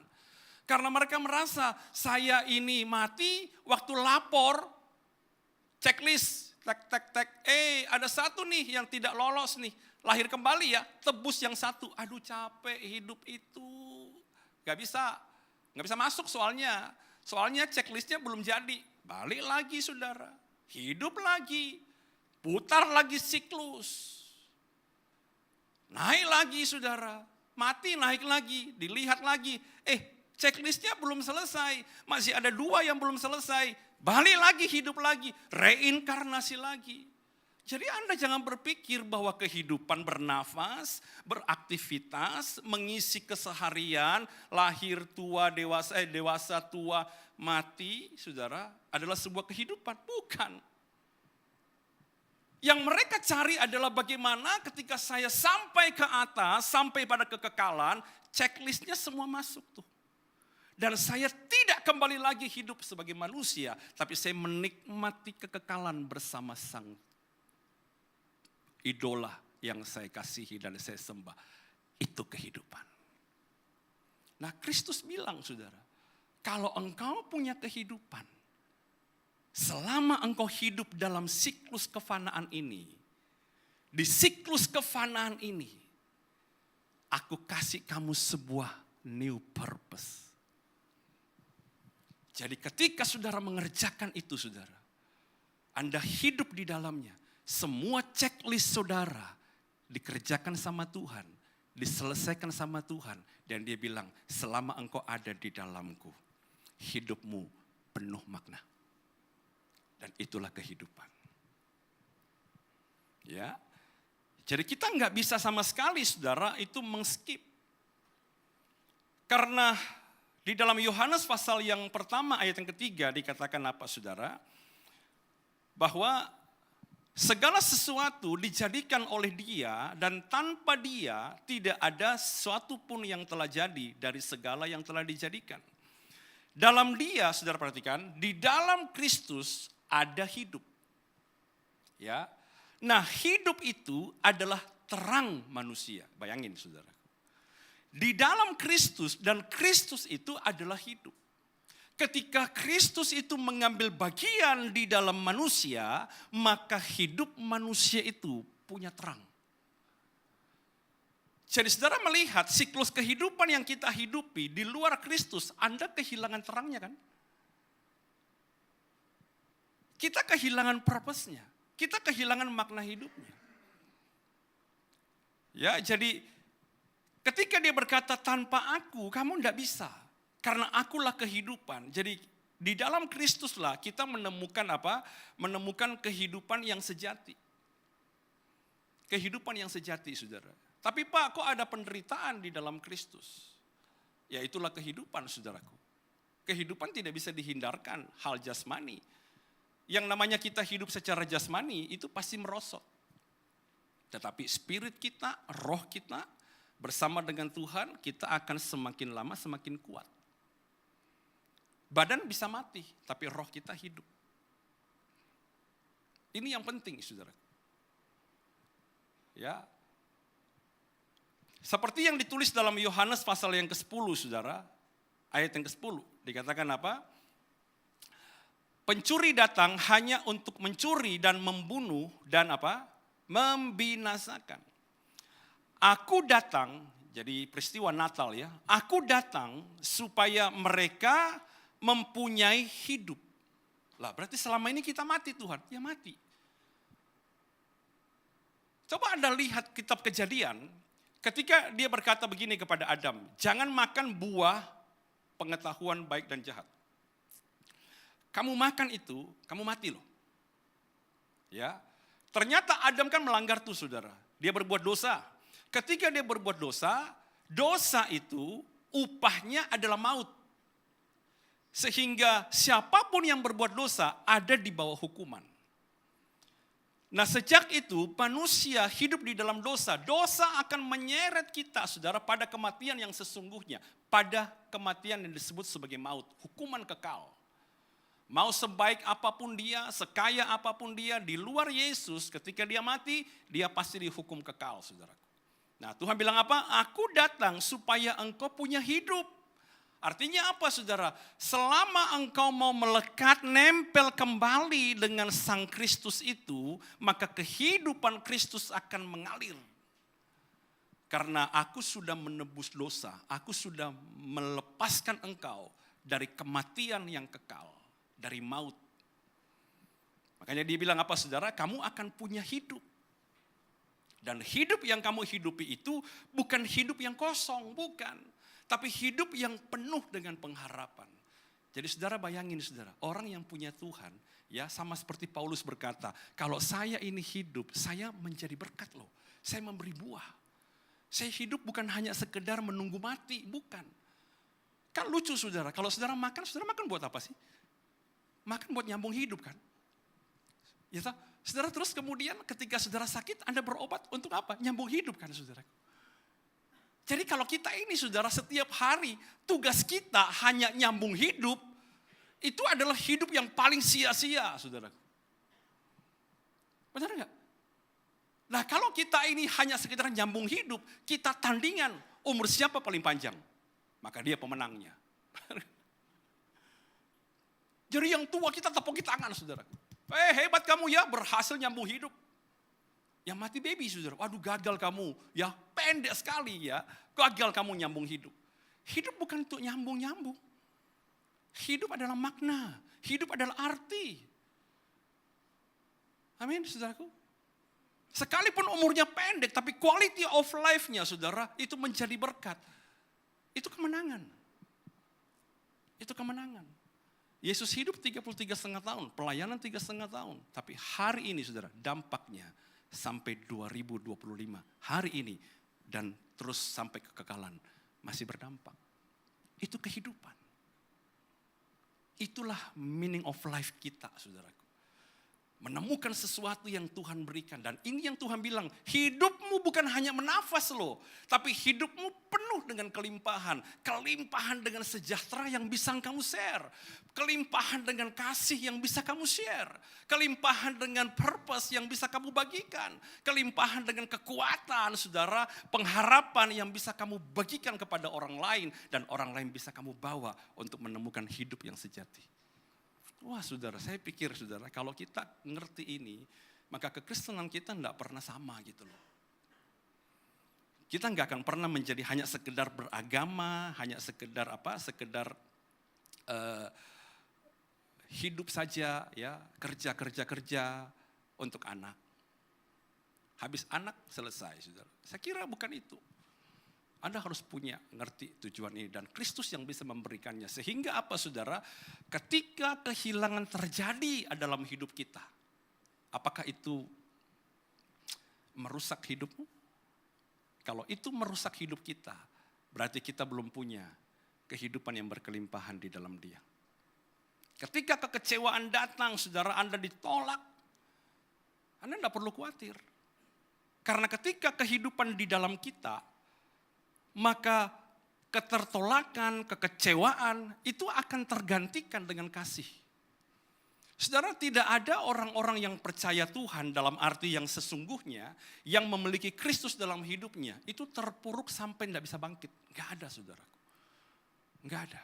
Karena mereka merasa, saya ini mati, waktu lapor, checklist, tek, ada satu nih yang tidak lolos nih. Lahir kembali ya, tebus yang satu. Aduh capek hidup itu. Gak bisa masuk soalnya. Soalnya checklistnya belum jadi. Balik lagi saudara. Hidup lagi. Putar lagi siklus. Naik lagi saudara. Mati naik lagi. Dilihat lagi. Checklistnya belum selesai. Masih ada 2 yang belum selesai. Balik lagi, hidup lagi, reinkarnasi lagi. Jadi Anda jangan berpikir bahwa kehidupan bernafas, beraktivitas, mengisi keseharian, lahir tua, dewasa tua, mati, saudara, adalah sebuah kehidupan. Bukan. Yang mereka cari adalah bagaimana ketika saya sampai ke atas, sampai pada kekekalan, checklistnya semua masuk tuh. Dan saya tidak kembali lagi hidup sebagai manusia, tapi saya menikmati kekekalan bersama sang idola yang saya kasihi dan saya sembah. Itu kehidupan. Nah Kristus bilang saudara, kalau engkau punya kehidupan, selama engkau hidup dalam siklus kefanaan ini, di siklus kefanaan ini, aku kasih kamu sebuah new purpose. Jadi ketika saudara mengerjakan itu saudara, Anda hidup di dalamnya, semua checklist saudara dikerjakan sama Tuhan, diselesaikan sama Tuhan. Dan dia bilang, selama engkau ada di dalamku, hidupmu penuh makna. Dan itulah kehidupan. Ya, jadi kita nggak bisa sama sekali, saudara, itu mengskip. Karena di dalam Yohanes pasal yang pertama ayat yang ketiga dikatakan apa, saudara? Bahwa segala sesuatu dijadikan oleh Dia dan tanpa Dia tidak ada sesuatu pun yang telah jadi dari segala yang telah dijadikan. Dalam Dia, saudara perhatikan, di dalam Kristus ada hidup. Ya. Nah, hidup itu adalah terang manusia. Bayangin, saudara. Di dalam Kristus, dan Kristus itu adalah hidup. Ketika Kristus itu mengambil bagian di dalam manusia, maka hidup manusia itu punya terang. Jadi saudara melihat siklus kehidupan yang kita hidupi di luar Kristus, Anda kehilangan terangnya kan? Kita kehilangan purpose-nya, kita kehilangan makna hidupnya. Ya, jadi ketika dia berkata tanpa aku kamu tidak bisa, karena akulah kehidupan. Jadi di dalam Kristuslah kita menemukan apa? Menemukan kehidupan yang sejati. Kehidupan yang sejati, saudara. Tapi Pak, kok ada penderitaan di dalam Kristus? Ya itulah kehidupan, saudaraku. Kehidupan tidak bisa dihindarkan, hal jasmani. Yang namanya kita hidup secara jasmani itu pasti merosot. Tetapi spirit kita, roh kita bersama dengan Tuhan, kita akan semakin lama semakin kuat. Badan bisa mati, tapi roh kita hidup. Ini yang penting, saudara. Ya. Seperti yang ditulis dalam Yohanes pasal yang ke-10, saudara. Ayat yang ke-10. Dikatakan apa? Pencuri datang hanya untuk mencuri dan membunuh dan apa? Membinasakan. Aku datang, jadi peristiwa Natal ya. Aku datang supaya mereka mempunyai hidup. Lah berarti selama ini kita mati Tuhan. Ya mati. Coba Anda lihat kitab Kejadian. Ketika dia berkata begini kepada Adam. Jangan makan buah pengetahuan baik dan jahat. Kamu makan itu, kamu mati loh. Ya. Ternyata Adam kan melanggar tuh, saudara. Dia berbuat dosa. Ketika dia berbuat dosa, dosa itu upahnya adalah maut. Sehingga siapapun yang berbuat dosa ada di bawah hukuman. Nah sejak itu manusia hidup di dalam dosa. Dosa akan menyeret kita, saudara, pada kematian yang sesungguhnya. Pada kematian yang disebut sebagai maut. Hukuman kekal. Mau sebaik apapun dia, sekaya apapun dia, di luar Yesus ketika dia mati, dia pasti dihukum kekal, saudaraku. Nah Tuhan bilang apa? Aku datang supaya engkau punya hidup. Artinya apa, saudara? Selama engkau mau melekat, nempel kembali dengan Sang Kristus itu, maka kehidupan Kristus akan mengalir. Karena aku sudah menebus dosa, aku sudah melepaskan engkau dari kematian yang kekal. Dari maut. Makanya dia bilang apa, saudara? Kamu akan punya hidup. Dan hidup yang kamu hidupi itu bukan hidup yang kosong, bukan. Tapi hidup yang penuh dengan pengharapan. Jadi saudara bayangin, saudara, orang yang punya Tuhan, ya sama seperti Paulus berkata, kalau saya ini hidup, saya menjadi berkat loh. Saya memberi buah. Saya hidup bukan hanya sekedar menunggu mati, bukan. Kan lucu, saudara, kalau saudara makan buat apa sih? Makan buat nyambung hidup kan. Ya toh? Saudara terus kemudian ketika saudara sakit, Anda berobat untuk apa? Nyambung hidup kan, saudara. Jadi kalau kita ini, saudara, setiap hari tugas kita hanya nyambung hidup, itu adalah hidup yang paling sia-sia, saudara. Benar enggak? Nah kalau kita ini hanya sekedar nyambung hidup, kita tandingan umur siapa paling panjang. Maka dia pemenangnya. Jadi yang tua kita tepuk tangan, saudara. Hebat kamu ya, berhasil nyambung hidup. Yang mati baby, saudara. Waduh gagal kamu, ya pendek sekali ya. Gagal kamu nyambung hidup. Hidup bukan untuk nyambung-nyambung. Hidup adalah makna. Hidup adalah arti. Amin, saudaraku. Sekalipun umurnya pendek, tapi quality of life-nya saudara, itu menjadi berkat. Itu kemenangan. Itu kemenangan. Yesus hidup 33,5 tahun, pelayanan 3,5 tahun. Tapi hari ini saudara, dampaknya sampai 2025. Hari ini dan terus sampai kekekalan masih berdampak. Itu kehidupan. Itulah meaning of life kita, saudaraku. Menemukan sesuatu yang Tuhan berikan. Dan ini yang Tuhan bilang, hidupmu bukan hanya menafas loh. Tapi hidupmu penuh dengan kelimpahan. Kelimpahan dengan sejahtera yang bisa kamu share. Kelimpahan dengan kasih yang bisa kamu share. Kelimpahan dengan purpose yang bisa kamu bagikan. Kelimpahan dengan kekuatan, saudara. Pengharapan yang bisa kamu bagikan kepada orang lain. Dan orang lain bisa kamu bawa untuk menemukan hidup yang sejati. Wah saudara, saya pikir saudara, kalau kita ngerti ini, maka kekristenan kita tidak pernah sama gitu loh. Kita nggak akan pernah menjadi hanya sekedar beragama, hanya sekedar hidup saja, ya kerja untuk anak. Habis anak selesai, saudara. Saya kira bukan itu. Anda harus punya ngerti tujuan ini dan Kristus yang bisa memberikannya. Sehingga apa saudara? Ketika kehilangan terjadi dalam hidup kita, apakah itu merusak hidupmu? Kalau itu merusak hidup kita, berarti kita belum punya kehidupan yang berkelimpahan di dalam Dia. Ketika kekecewaan datang, saudara, Anda ditolak, Anda tidak perlu khawatir. Karena ketika kehidupan di dalam kita, maka ketertolakan, kekecewaan itu akan tergantikan dengan kasih. Saudara, tidak ada orang-orang yang percaya Tuhan dalam arti yang sesungguhnya, yang memiliki Kristus dalam hidupnya, itu terpuruk sampai tidak bisa bangkit. Enggak ada, saudaraku. Enggak ada.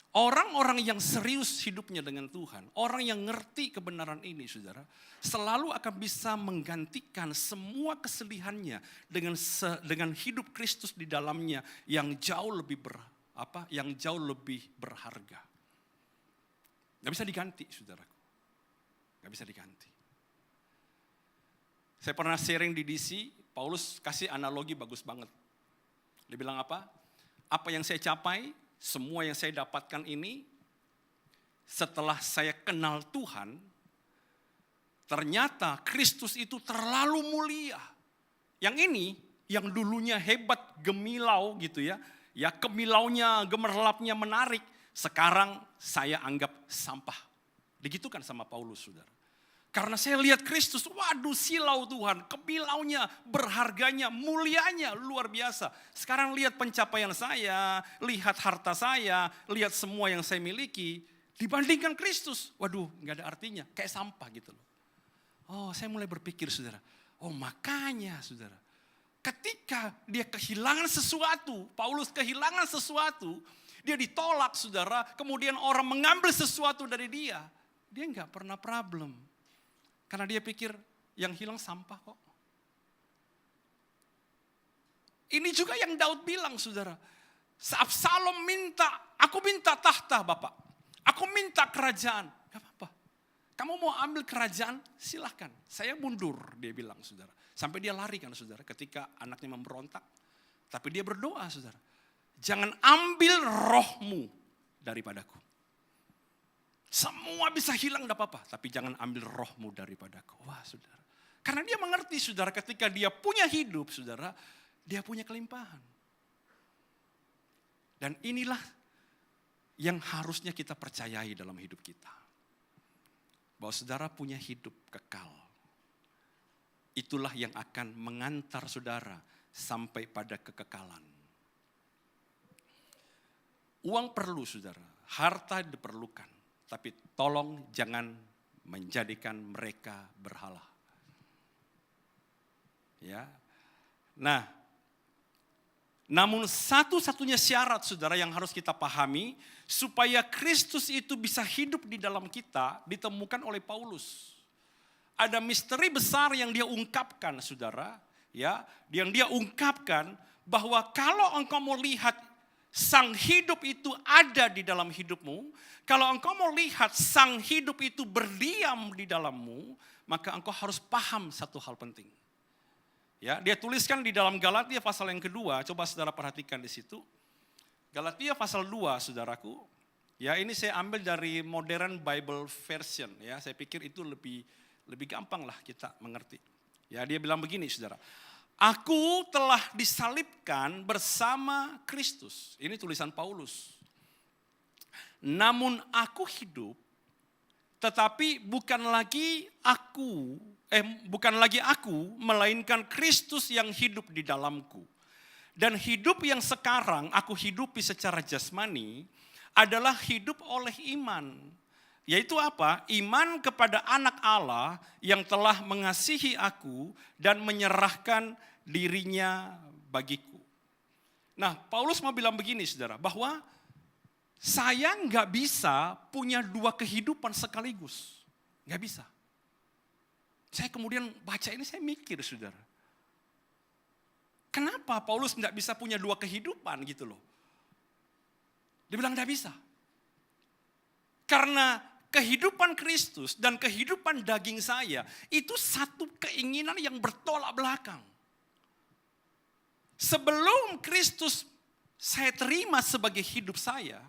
Orang-orang yang serius hidupnya dengan Tuhan, orang yang ngerti kebenaran ini, saudara, selalu akan bisa menggantikan semua kesedihannya dengan hidup Kristus di dalamnya yang jauh lebih berharga. Gak bisa diganti, saudaraku. Gak bisa diganti. Saya pernah sharing di DC, Paulus kasih analogi bagus banget. Dia bilang apa? Apa yang saya capai, semua yang saya dapatkan ini, setelah saya kenal Tuhan, ternyata Kristus itu terlalu mulia. Yang ini, yang dulunya hebat, gemilau gitu ya, kemilaunya, gemerlapnya menarik, sekarang saya anggap sampah. Digitukan sama Paulus, saudara. Karena saya lihat Kristus, waduh silau Tuhan, kemilaunya, berharganya, mulianya luar biasa. Sekarang lihat pencapaian saya, lihat harta saya, lihat semua yang saya miliki, dibandingkan Kristus, waduh gak ada artinya, kayak sampah gitu loh. Oh, saya mulai berpikir, saudara, oh makanya saudara, ketika dia kehilangan sesuatu, Paulus kehilangan sesuatu, dia ditolak saudara, kemudian orang mengambil sesuatu dari dia gak pernah problem. Karena dia pikir yang hilang sampah kok. Ini juga yang Daud bilang saudara. Absalom minta, aku minta tahta Bapak. Aku minta kerajaan. Gak apa-apa. Kamu mau ambil kerajaan silahkan. Saya mundur dia bilang saudara. Sampai dia lari kan saudara ketika anaknya memberontak. Tapi dia berdoa saudara. Jangan ambil rohmu daripadaku. Semua bisa hilang tidak apa-apa, tapi jangan ambil rohmu daripadaku. Wah saudara, karena dia mengerti saudara ketika dia punya hidup saudara, dia punya kelimpahan. Dan inilah yang harusnya kita percayai dalam hidup kita. Bahwa saudara punya hidup kekal. Itulah yang akan mengantar saudara sampai pada kekekalan. Uang perlu saudara, harta diperlukan. Tapi tolong jangan menjadikan mereka berhala. Ya. Nah, namun satu-satunya syarat saudara yang harus kita pahami supaya Kristus itu bisa hidup di dalam kita ditemukan oleh Paulus. Ada misteri besar yang dia ungkapkan saudara, ya, yang dia ungkapkan bahwa kalau engkau mau lihat sang hidup itu ada di dalam hidupmu, kalau engkau mau lihat sang hidup itu berdiam di dalammu, maka engkau harus paham satu hal penting. Ya, dia tuliskan di dalam Galatia pasal yang kedua, coba saudara perhatikan di situ. Galatia pasal 2, saudaraku. Ya, ini saya ambil dari Modern Bible Version, ya. Saya pikir itu lebih gampang lah kita mengerti. Ya, dia bilang begini, saudara. Aku telah disalibkan bersama Kristus. Ini tulisan Paulus. Namun aku hidup, tetapi bukan lagi aku, melainkan Kristus yang hidup di dalamku. Dan hidup yang sekarang aku hidupi secara jasmani adalah hidup oleh iman. Yaitu apa? Iman kepada anak Allah yang telah mengasihi aku dan menyerahkan dirinya bagiku. Nah, Paulus mau bilang begini, saudara, bahwa saya nggak bisa punya dua kehidupan sekaligus. Nggak bisa. Saya kemudian baca ini, saya mikir, saudara. Kenapa Paulus nggak bisa punya dua kehidupan gitu loh? Dia bilang nggak bisa. Karena kehidupan Kristus dan kehidupan daging saya itu satu keinginan yang bertolak belakang. Sebelum Kristus saya terima sebagai hidup saya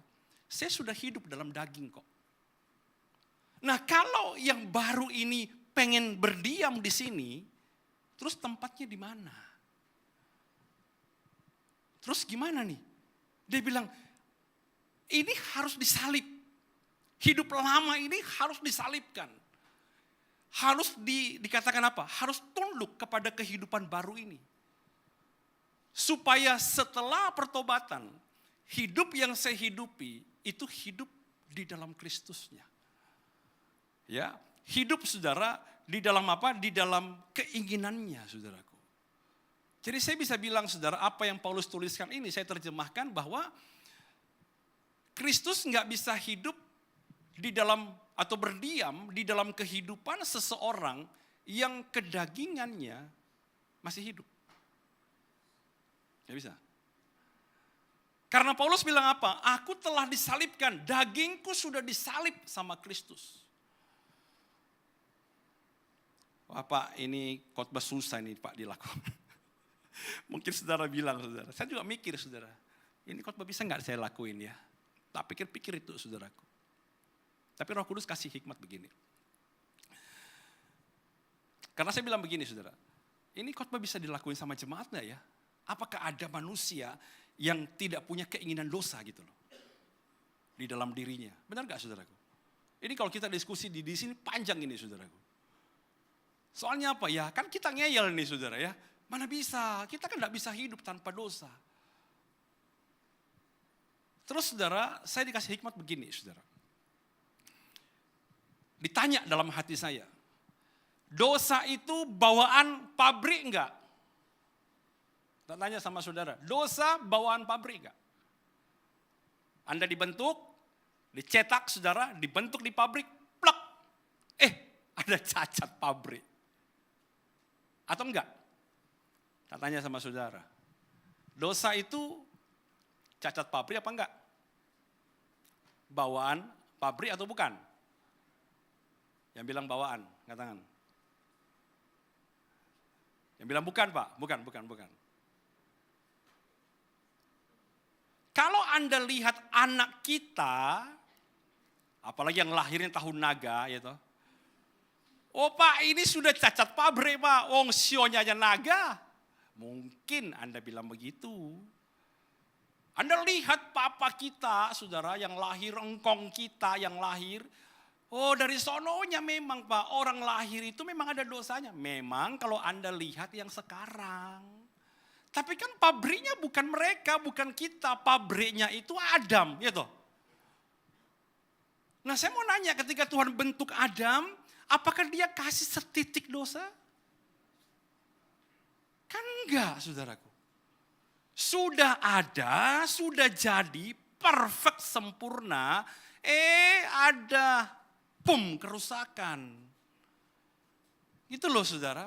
sudah hidup dalam daging kok. Nah, kalau yang baru ini pengen berdiam di sini, terus tempatnya di mana? Terus gimana nih? Dia bilang, ini harus disalib. Hidup lama ini harus disalibkan. Harus dikatakan apa? Harus tunduk kepada kehidupan baru ini. Supaya setelah pertobatan, hidup yang saya hidupi itu hidup di dalam Kristusnya. Ya, hidup saudara di dalam apa? Di dalam keinginannya, saudaraku. Jadi saya bisa bilang saudara, apa yang Paulus tuliskan ini saya terjemahkan bahwa Kristus nggak bisa hidup di dalam atau berdiam di dalam kehidupan seseorang yang kedagingannya masih hidup. Nggak bisa. Karena Paulus bilang apa? Aku telah disalibkan, dagingku sudah disalib sama Kristus. Wah Pak, ini khotbah susah nih Pak dilakukan. Mungkin saudara bilang, saudara. Saya juga mikir saudara, ini khotbah bisa nggak saya lakuin ya? Tak pikir-pikir itu saudaraku. Tapi Roh Kudus kasih hikmat begini. Karena saya bilang begini saudara, ini khotbah bisa dilakuin sama jemaat nggak ya? Apakah ada manusia yang tidak punya keinginan dosa gitu loh di dalam dirinya? Benar nggak saudaraku? Ini kalau kita diskusi di sini panjang ini saudaraku. Soalnya apa ya? Kan kita ngeyel nih saudara ya. Mana bisa? Kita kan nggak bisa hidup tanpa dosa. Terus saudara, saya dikasih hikmat begini saudara. Ditanya dalam hati saya, dosa itu bawaan pabrik enggak? Tak tanya sama saudara, dosa bawaan pabrik enggak? Anda dibentuk, dicetak saudara, dibentuk di pabrik, plek. Ada cacat pabrik. Atau enggak? Tak tanya sama saudara, dosa itu cacat pabrik apa enggak? Bawaan pabrik atau bukan? Yang bilang bawaan, angkat tangan. Yang bilang bukan Pak, bukan. Kalau Anda lihat anak kita, apalagi yang lahirnya tahun naga, ya toh. Oh Pak, ini sudah cacat pabrik Pak, wong sionya aja naga. Mungkin Anda bilang begitu. Anda lihat papa kita, saudara, yang lahir, engkong kita yang lahir. Oh dari sononya memang Pak, orang lahir itu memang ada dosanya. Memang kalau Anda lihat yang sekarang. Tapi kan pabriknya bukan mereka, bukan kita. Pabriknya itu Adam, ya toh. Nah saya mau nanya, ketika Tuhan bentuk Adam, apakah dia kasih setitik dosa? Kan enggak, saudaraku. Sudah ada, sudah jadi, perfect, sempurna. Ada, kerusakan. Itu loh saudara.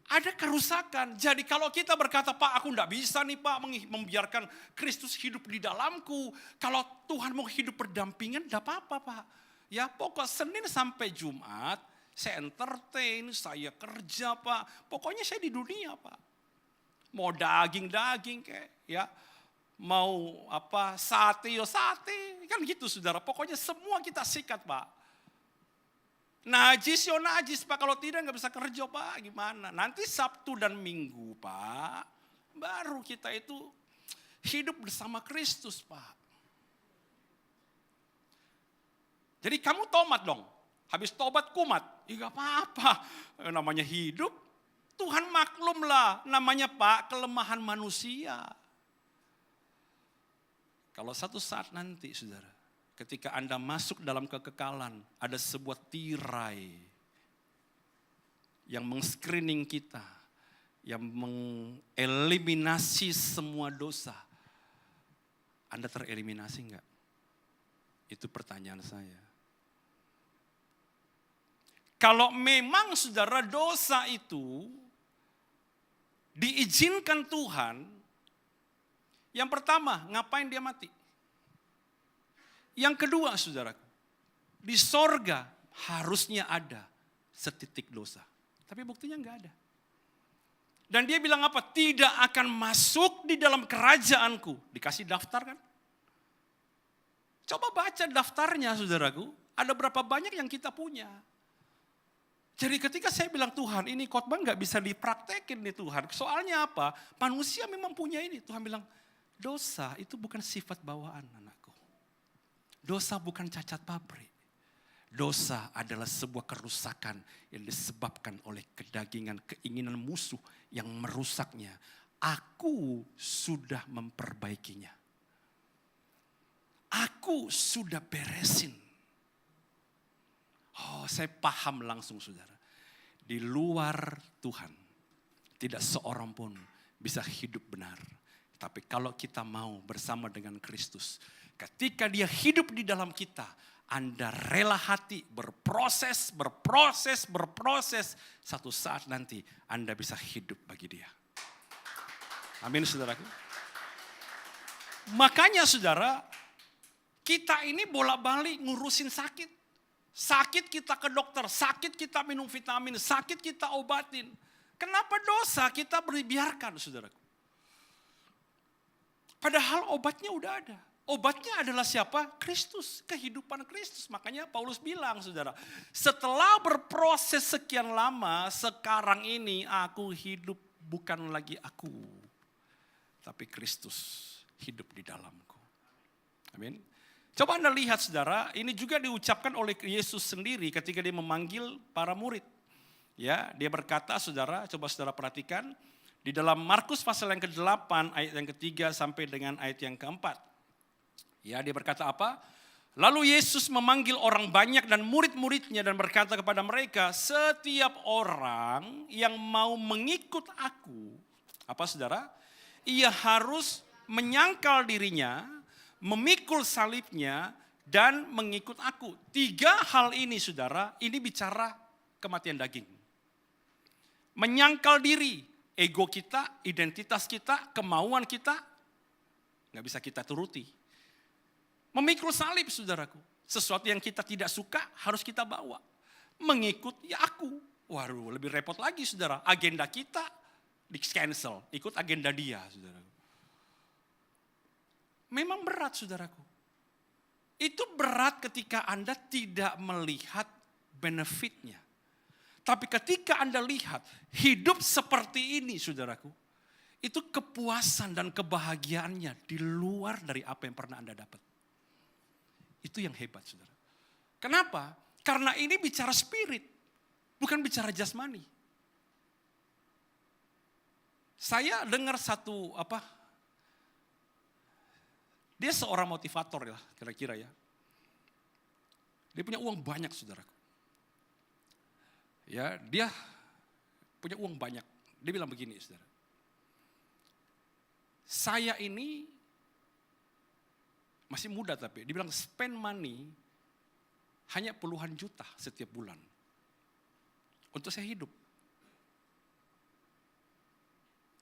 Ada kerusakan. Jadi kalau kita berkata, Pak aku enggak bisa nih Pak membiarkan Kristus hidup di dalamku. Kalau Tuhan mau hidup berdampingan enggak apa-apa Pak. Ya pokok Senin sampai Jumat saya entertain, saya kerja Pak. Pokoknya saya di dunia Pak. Mau daging-daging kayak ya. Mau apa sate ya sate. Kan gitu saudara. Pokoknya semua kita sikat Pak. Najis ya najis Pak, kalau tidak nggak bisa kerja Pak, gimana? Nanti Sabtu dan Minggu Pak, baru kita itu hidup bersama Kristus Pak. Jadi kamu tobat dong, habis tobat kumat, ya nggak apa-apa. Namanya hidup, Tuhan maklum lah, namanya Pak kelemahan manusia. Kalau satu saat nanti saudara, ketika Anda masuk dalam kekekalan, ada sebuah tirai yang meng-screening kita, yang mengeliminasi semua dosa. Anda tereliminasi enggak? Itu pertanyaan saya. Kalau memang saudara dosa itu diizinkan Tuhan, yang pertama, ngapain dia mati? Yang kedua saudaraku, di sorga harusnya ada setitik dosa. Tapi buktinya enggak ada. Dan dia bilang apa? Tidak akan masuk di dalam kerajaanku. Dikasih daftar kan? Coba baca daftarnya saudaraku. Ada berapa banyak yang kita punya. Jadi ketika saya bilang Tuhan ini khotbah enggak bisa dipraktekin nih Tuhan. Soalnya apa? Manusia memang punya ini. Tuhan bilang dosa itu bukan sifat bawaan anakku. Dosa bukan cacat pabrik. Dosa adalah sebuah kerusakan yang disebabkan oleh kedagingan, keinginan musuh yang merusaknya. Aku sudah memperbaikinya. Aku sudah beresin. Oh, saya paham langsung saudara. Di luar Tuhan, tidak seorang pun bisa hidup benar. Tapi kalau kita mau bersama dengan Kristus, ketika dia hidup di dalam kita, Anda rela hati berproses. Satu saat nanti Anda bisa hidup bagi dia. Amin saudaraku. Makanya saudara, kita ini bolak-balik ngurusin sakit. Sakit kita ke dokter, sakit kita minum vitamin, sakit kita obatin. Kenapa dosa kita biarkan saudaraku? Padahal obatnya udah ada. Obatnya adalah siapa? Kristus, kehidupan Kristus. Makanya Paulus bilang saudara, setelah berproses sekian lama, sekarang ini aku hidup bukan lagi aku. Tapi Kristus hidup di dalamku. Amin. Coba Anda lihat saudara, ini juga diucapkan oleh Yesus sendiri ketika dia memanggil para murid. Ya, dia berkata saudara, coba saudara perhatikan. Di dalam Markus pasal yang ke-8 ayat yang ke-3 sampai dengan ayat yang ke-4. Ya, dia berkata apa? Lalu Yesus memanggil orang banyak dan murid-muridnya dan berkata kepada mereka, setiap orang yang mau mengikut aku, apa saudara? Ia harus menyangkal dirinya, memikul salibnya, dan mengikut aku. 3 hal ini saudara, ini bicara kematian daging. Menyangkal diri, ego kita, identitas kita, kemauan kita, nggak bisa kita turuti. Memikul salib saudaraku, sesuatu yang kita tidak suka harus kita bawa. Mengikut ya aku, waduh lebih repot lagi saudara, agenda kita di cancel, ikut agenda dia saudaraku. Memang berat saudaraku. Itu berat ketika Anda tidak melihat benefitnya. Tapi ketika Anda lihat hidup seperti ini saudaraku, itu kepuasan dan kebahagiaannya di luar dari apa yang pernah Anda dapat. Itu yang hebat saudara. Kenapa? Karena ini bicara spirit, bukan bicara jasmani. Saya dengar satu dia seorang motivator ya kira-kira ya. Dia punya uang banyak saudaraku. Ya, dia punya uang banyak. Dia bilang begini saudara. Saya ini masih muda tapi dia bilang spend money hanya puluhan juta setiap bulan untuk saya hidup.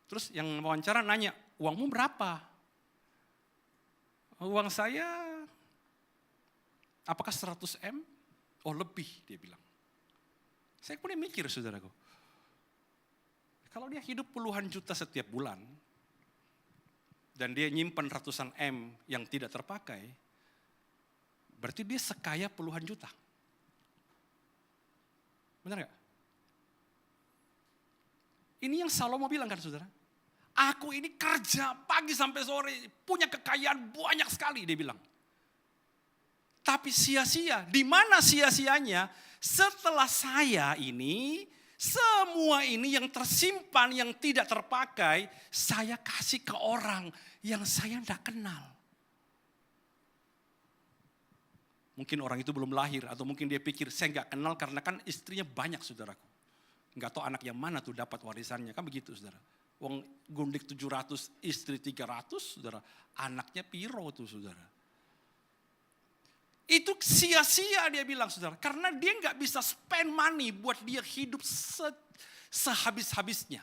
Terus yang wawancara nanya, uangmu berapa? Uang saya apakah 100 M? Oh lebih, dia bilang. Saya kemudian mikir, saudaraku. Kalau dia hidup puluhan juta setiap bulan, dan dia nyimpan ratusan M yang tidak terpakai, berarti dia sekaya puluhan juta. Benar gak? Ini yang Salomo bilang kan saudara. Aku ini kerja pagi sampai sore, punya kekayaan banyak sekali, dia bilang. Tapi sia-sia, di mana sia-sianya? Setelah saya ini, semua ini yang tersimpan, yang tidak terpakai, saya kasih ke orang yang saya tidak kenal. Mungkin orang itu belum lahir, atau mungkin dia pikir, saya nggak kenal karena kan istrinya banyak saudaraku. Nggak tahu anak yang mana tuh dapat warisannya, kan begitu saudara. Wong gundik 700, istri 300, saudara. Anaknya piro tuh saudara. Itu sia-sia dia bilang saudara. Karena dia nggak bisa spend money buat dia hidup sehabis-habisnya.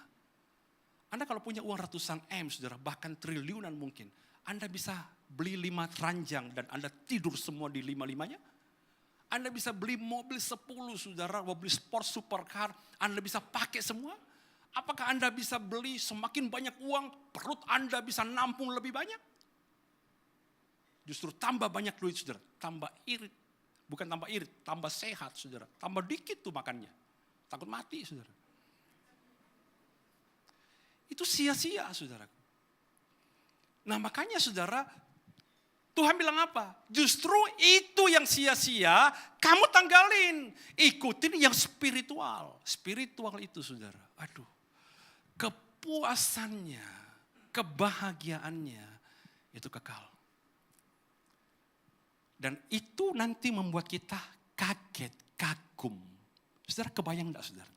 Anda kalau punya uang ratusan M saudara, bahkan triliunan mungkin. Anda bisa beli 5 ranjang dan Anda tidur semua di 5-5-nya. Anda bisa beli mobil 10 saudara, mobil sport supercar. Anda bisa pakai semua. Apakah Anda bisa beli semakin banyak uang, perut Anda bisa nampung lebih banyak? Justru tambah banyak duit saudara, tambah irit. Bukan tambah irit, tambah sehat saudara. Tambah dikit tuh makannya, takut mati saudara. Itu sia-sia saudara. Nah makanya saudara, Tuhan bilang apa? Justru itu yang sia-sia, kamu tanggalin. Ikutin yang spiritual. Spiritual itu saudara, aduh. Kepuasannya, kebahagiaannya itu kekal. Dan itu nanti membuat kita kaget, kagum. Saudara kebayang enggak saudara?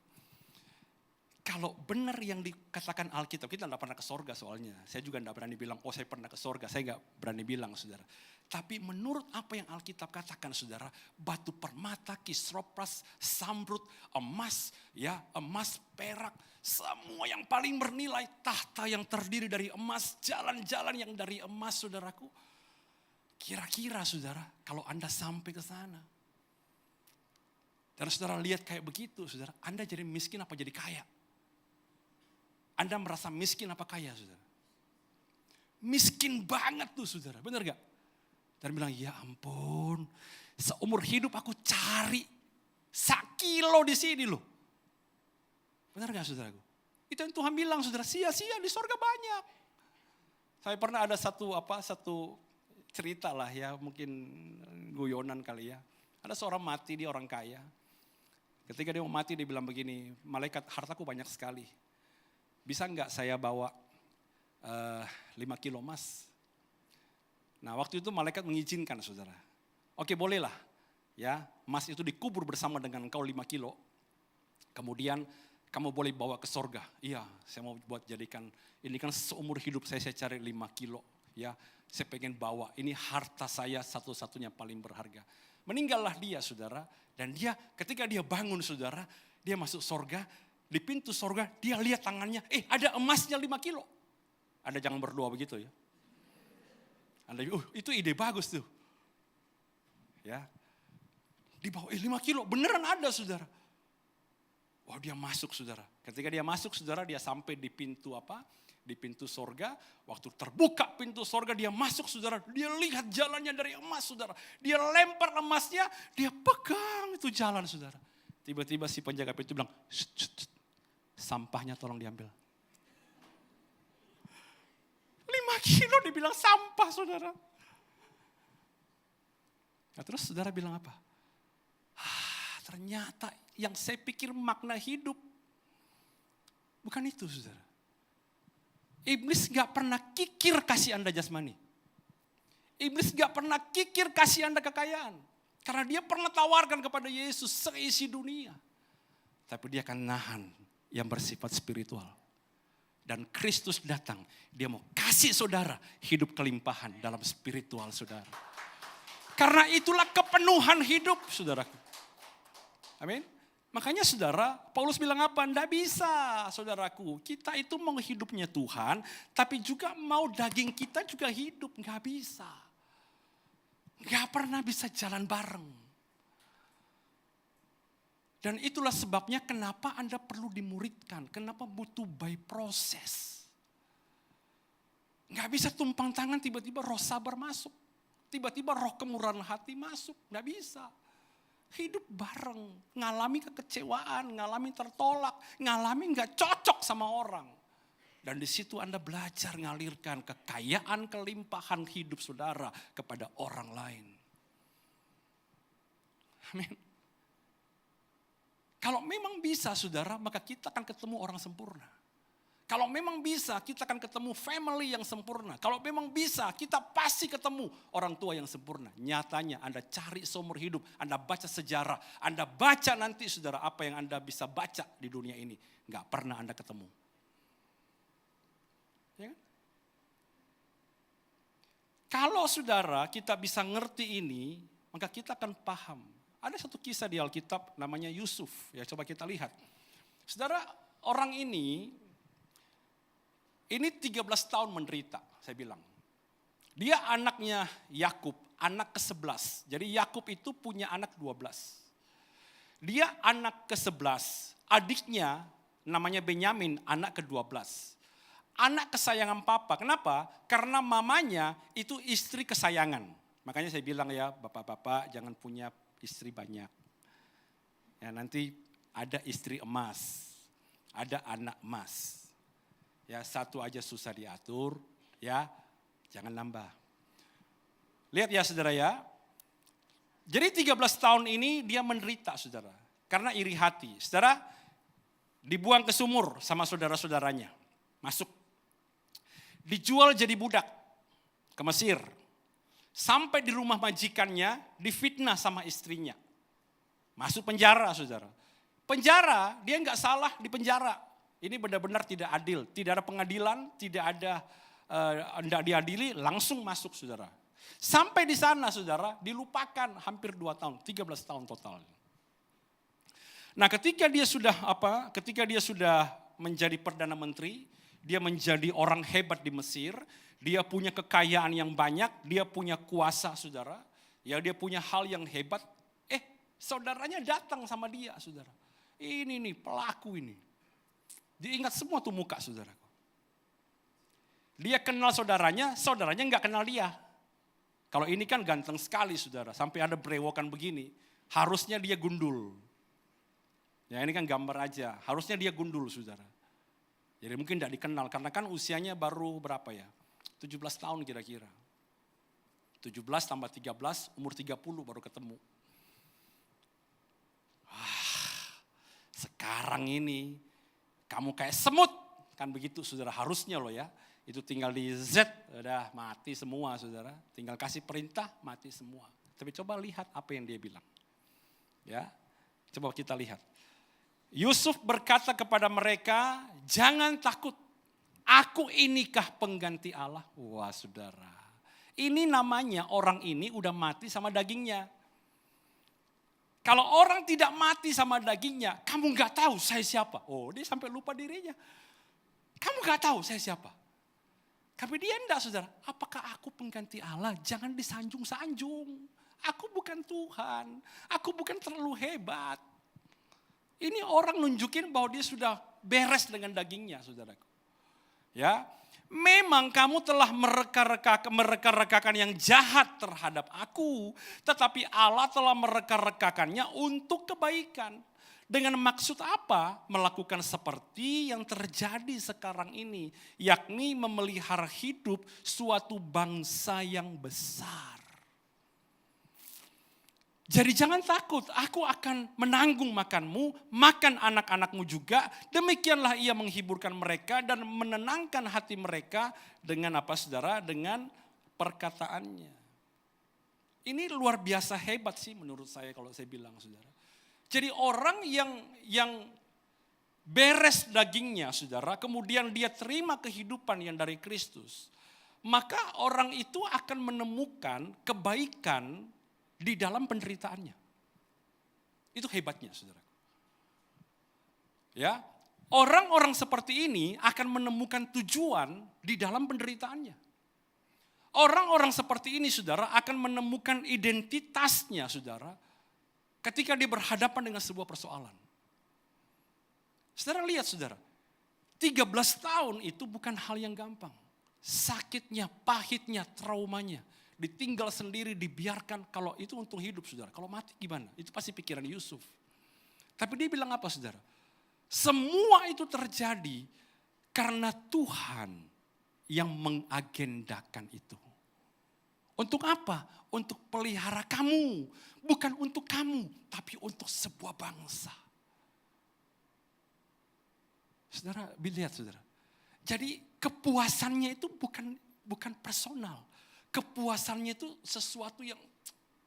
Kalau benar yang dikatakan Alkitab, kita enggak pernah ke sorga soalnya. Saya juga enggak berani bilang, oh saya pernah ke sorga. Saya enggak berani bilang saudara. Tapi menurut apa yang Alkitab katakan saudara, batu permata, kisropras, samrut, emas, ya emas, perak, semua yang paling bernilai, tahta yang terdiri dari emas, jalan-jalan yang dari emas saudaraku. Kira-kira saudara, kalau Anda sampai ke sana, dan saudara lihat kayak begitu saudara, Anda jadi miskin apa jadi kaya? Anda merasa miskin apa kaya saudara? Miskin banget tuh saudara, benar gak? Dan bilang, ya ampun, seumur hidup aku cari 1 kilo di sini loh. Benar gak saudaraku? Itu yang Tuhan bilang saudara, sia-sia di sorga banyak. Saya pernah ada satu cerita lah ya, mungkin guyonan kali ya. Ada seorang mati, dia orang kaya. Ketika dia mau mati dia bilang begini, malaikat hartaku banyak sekali. Bisa enggak saya bawa 5 kilo emas? Nah waktu itu malaikat mengizinkan saudara. Oke bolehlah ya, emas itu dikubur bersama dengan engkau 5 kilo. Kemudian kamu boleh bawa ke sorga. Iya saya mau buat jadikan, ini kan seumur hidup saya cari 5 kilo. Ya saya pengen bawa, ini harta saya satu-satunya paling berharga. Meninggallah dia saudara, dan dia ketika dia bangun saudara, dia masuk sorga, di pintu sorga dia lihat tangannya, ada emasnya 5 kilo. Anda jangan berdoa begitu ya. Anda, itu ide bagus tuh. Ya. Di bawah 5 kilo, beneran ada saudara. Wah dia masuk saudara. Ketika dia masuk saudara, dia sampai di pintu apa? Di pintu sorga. Waktu terbuka pintu sorga, dia masuk saudara. Dia lihat jalannya dari emas saudara. Dia lempar emasnya, dia pegang itu jalan saudara. Tiba-tiba si penjaga pintu bilang, shh, shh, shh. Sampahnya tolong diambil. 5 kilo dibilang sampah saudara. Nah, terus saudara bilang apa? Ternyata yang saya pikir makna hidup bukan itu saudara. Iblis gak pernah kikir kasih Anda jasmani. Iblis gak pernah kikir kasih Anda kekayaan. Karena dia pernah tawarkan kepada Yesus seisi dunia. Tapi dia akan nahan yang bersifat spiritual. Dan Kristus datang, dia mau kasih saudara hidup kelimpahan dalam spiritual saudara. Karena itulah kepenuhan hidup saudaraku. Amin. Makanya saudara, Paulus bilang apa? Tidak bisa saudaraku, kita itu mau hidupnya Tuhan, tapi juga mau daging kita juga hidup, nggak bisa. Nggak pernah bisa jalan bareng. Dan itulah sebabnya kenapa Anda perlu dimuridkan, kenapa butuh by proses. Nggak bisa tumpang tangan tiba-tiba roh sabar masuk, tiba-tiba roh kemurahan hati masuk, nggak bisa. Hidup bareng, ngalami kekecewaan, ngalami tertolak, ngalami nggak cocok sama orang. Dan di situ Anda belajar ngalirkan kekayaan, kelimpahan hidup saudara kepada orang lain. Amin. Kalau memang bisa saudara, maka kita akan ketemu orang sempurna. Kalau memang bisa, kita akan ketemu family yang sempurna. Kalau memang bisa, kita pasti ketemu orang tua yang sempurna. Nyatanya Anda cari seumur hidup, Anda baca sejarah, Anda baca nanti saudara apa yang Anda bisa baca di dunia ini. Nggak pernah Anda ketemu. Ya kan? Kalau saudara kita bisa ngerti ini, maka kita akan paham. Ada satu kisah di Alkitab namanya Yusuf. Ya, coba kita lihat. Saudara, orang ini 13 tahun menderita, saya bilang. Dia anaknya Yakub, anak ke-11. Jadi Yakub itu punya anak 12. Dia anak ke-11, adiknya namanya Benyamin, anak ke-12. Anak kesayangan papa, kenapa? Karena mamanya itu istri kesayangan. Makanya saya bilang ya, bapak-bapak jangan punya istri banyak. Ya, nanti ada istri emas, ada anak emas. Ya, satu aja susah diatur, ya jangan nambah. Lihat ya saudara ya. Jadi 13 tahun ini dia menderita saudara. Karena iri hati. Saudara dibuang ke sumur sama saudara-saudaranya. Masuk. Dijual jadi budak ke Mesir. Sampai di rumah majikannya difitnah sama istrinya. Masuk penjara saudara. Penjara dia nggak salah di penjara. Ini benar-benar tidak adil, tidak ada pengadilan, tidak ada tidak diadili, langsung masuk saudara. Sampai di sana saudara, dilupakan hampir 2 tahun, 13 tahun total. Nah ketika dia sudah menjadi Perdana Menteri, dia menjadi orang hebat di Mesir, dia punya kekayaan yang banyak, dia punya kuasa saudara, ya dia punya hal yang hebat. Saudaranya datang sama dia saudara. Ini nih pelaku ini. Dia ingat semua tuh muka saudaraku. Dia kenal saudaranya nggak kenal dia. Kalau ini kan ganteng sekali saudara, sampai ada berewokan begini. Harusnya dia gundul. Ya ini kan gambar aja, harusnya dia gundul saudara. Jadi mungkin tidak dikenal, karena kan usianya baru berapa ya? 17 tahun kira-kira. 17 tambah 13, umur 30 baru ketemu. Sekarang ini kamu kayak semut, kan begitu saudara, harusnya loh ya. Itu tinggal di Z, udah mati semua saudara. Tinggal kasih perintah, mati semua. Tapi coba lihat apa yang dia bilang. Ya, coba kita lihat. Yusuf berkata kepada mereka, jangan takut, aku inikah pengganti Allah. Wah saudara, ini namanya orang ini udah mati sama dagingnya. Kalau orang tidak mati sama dagingnya, kamu gak tahu saya siapa. Oh, dia sampai lupa dirinya. Kamu gak tahu saya siapa. Tapi dia enggak saudara. Apakah aku pengganti Allah? Jangan disanjung-sanjung. Aku bukan Tuhan. Aku bukan terlalu hebat. Ini orang nunjukin bahwa dia sudah beres dengan dagingnya saudaraku. Ya, memang kamu telah mereka-rekakan yang jahat terhadap aku. Tetapi Allah telah mereka-rekakannya untuk kebaikan. Dengan maksud apa? Melakukan seperti yang terjadi sekarang ini. Yakni memelihara hidup suatu bangsa yang besar. Jadi jangan takut, aku akan menanggung makanmu, makan anak-anakmu juga. Demikianlah ia menghiburkan mereka dan menenangkan hati mereka dengan apa saudara? Dengan perkataannya. Ini luar biasa hebat sih menurut saya kalau saya bilang saudara. Jadi orang yang beres dagingnya saudara, kemudian dia terima kehidupan yang dari Kristus. Maka orang itu akan menemukan kebaikan di dalam penderitaannya. Itu hebatnya saudara. Ya, orang-orang seperti ini akan menemukan tujuan di dalam penderitaannya. Orang-orang seperti ini, saudara, akan menemukan identitasnya, saudara, ketika dia berhadapan dengan sebuah persoalan. Saudara lihat, saudara, 13 tahun itu bukan hal yang gampang. Sakitnya, pahitnya, traumanya, ditinggal sendiri, dibiarkan. Kalau itu untung hidup, saudara. Kalau mati gimana? Itu pasti pikiran Yusuf. Tapi dia bilang apa, saudara? Semua itu terjadi karena Tuhan yang mengagendakan itu. Untuk apa? Untuk pelihara kamu. Bukan untuk kamu, tapi untuk sebuah bangsa. Saudara, lihat saudara. Jadi kepuasannya itu bukan personal. Kepuasannya itu sesuatu yang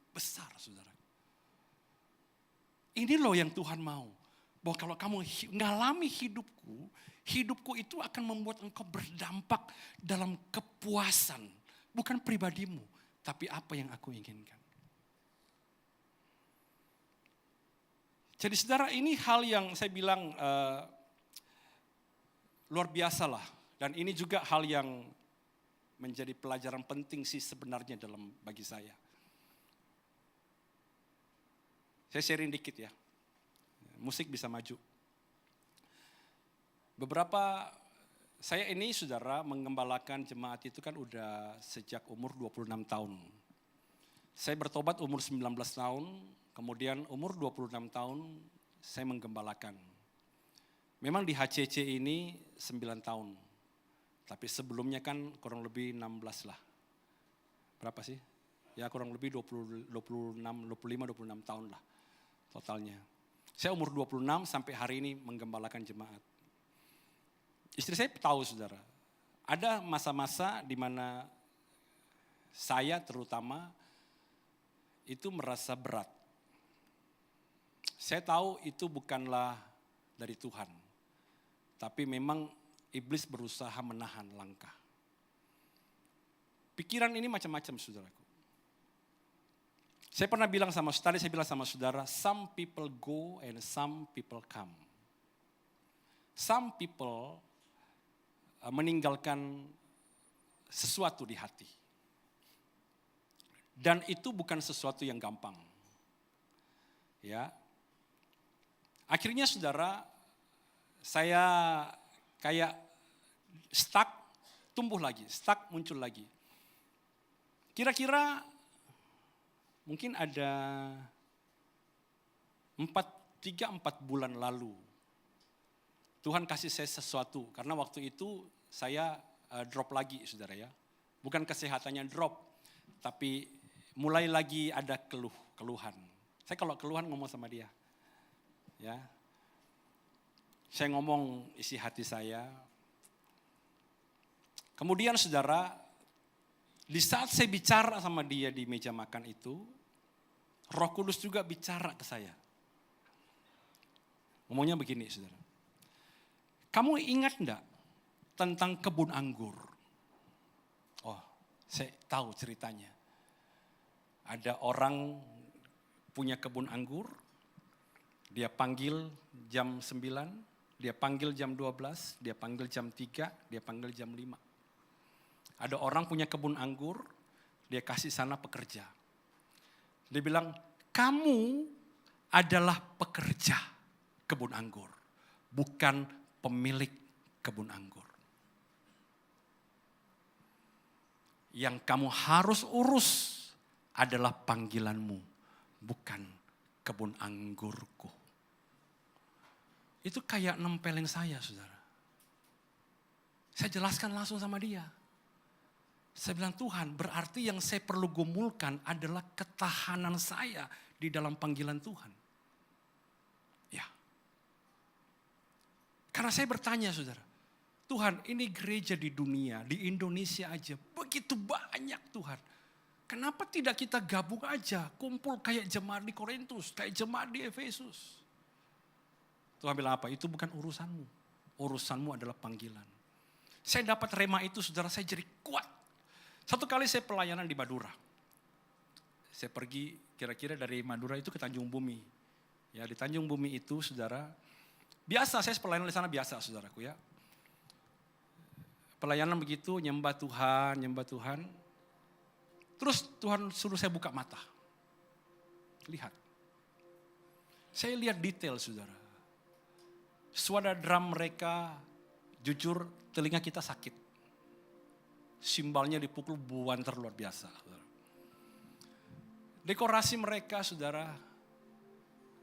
besar, saudara. Ini loh yang Tuhan mau. Bahwa kalau kamu ngalami hidupku itu akan membuat engkau berdampak dalam kepuasan. Bukan pribadimu, tapi apa yang aku inginkan. Jadi saudara, ini hal yang saya bilang luar biasa lah. Dan ini juga hal yang menjadi pelajaran penting sih sebenarnya bagi saya. Saya sharing dikit ya. Musik bisa maju. Saya ini saudara mengembalakan jemaat itu kan udah sejak umur 26 tahun. Saya bertobat umur 19 tahun, kemudian umur 26 tahun saya menggembalakan. Memang di HCC ini 9 tahun, tapi sebelumnya kan kurang lebih 16 lah. Berapa sih? Ya kurang lebih 25-26 tahun lah totalnya. Saya umur 26 sampai hari ini menggembalakan jemaat. Istri saya tahu saudara, ada masa-masa di mana saya terutama itu merasa berat. Saya tahu itu bukanlah dari Tuhan, tapi memang iblis berusaha menahan langkah. Pikiran ini macam-macam saudaraku. Saya pernah bilang sama saudara, some people go and some people come. Some people meninggalkan sesuatu di hati. Dan itu bukan sesuatu yang gampang. Ya. Akhirnya saudara, saya kayak stuck, tumbuh lagi, stuck muncul lagi. Kira-kira mungkin ada 3-4 bulan lalu Tuhan kasih saya sesuatu, karena waktu itu saya drop lagi saudara ya. Bukan kesehatannya drop, tapi mulai lagi ada keluhan. Saya kalau keluhan ngomong sama dia. Ya. Saya ngomong isi hati saya. Kemudian saudara, di saat saya bicara sama dia di meja makan itu, Roh Kudus juga bicara ke saya. Ngomongnya begini saudara. Kamu ingat enggak tentang kebun anggur? Oh, saya tahu ceritanya. Ada orang punya kebun anggur, dia panggil jam 9, dia panggil jam 12, dia panggil jam 3, dia panggil jam 5. Ada orang punya kebun anggur, dia kasih sana pekerja. Dia bilang, kamu adalah pekerja kebun anggur, bukan pemilik kebun anggur. Yang kamu harus urus adalah panggilanmu, bukan kebun anggurku. Itu kayak nempelin saya, saudara. Saya jelaskan langsung sama dia. Saya bilang, Tuhan, berarti yang saya perlu gumulkan adalah ketahanan saya di dalam panggilan Tuhan. Ya. Karena saya bertanya, saudara. Tuhan, ini gereja di dunia, di Indonesia aja, begitu banyak Tuhan. Kenapa tidak kita gabung aja, kumpul kayak jemaat di Korintus, kayak jemaat di Efesus. Tuhan bilang apa? Itu bukan urusanmu. Urusanmu adalah panggilan. Saya dapat rema itu, saudara, saya jadi kuat. Satu kali saya pelayanan di Madura. Saya pergi kira-kira dari Madura itu ke Tanjung Bumi. Ya, di Tanjung Bumi itu, saudara, Biasa, saya pelayanan di sana biasa saudaraku ya. Pelayanan begitu, nyembah Tuhan. Terus Tuhan suruh saya buka mata. Lihat. Saya lihat detail saudara. Suara drum mereka, jujur telinga kita sakit. Simbalnya dipukul buanter luar biasa. Dekorasi mereka saudara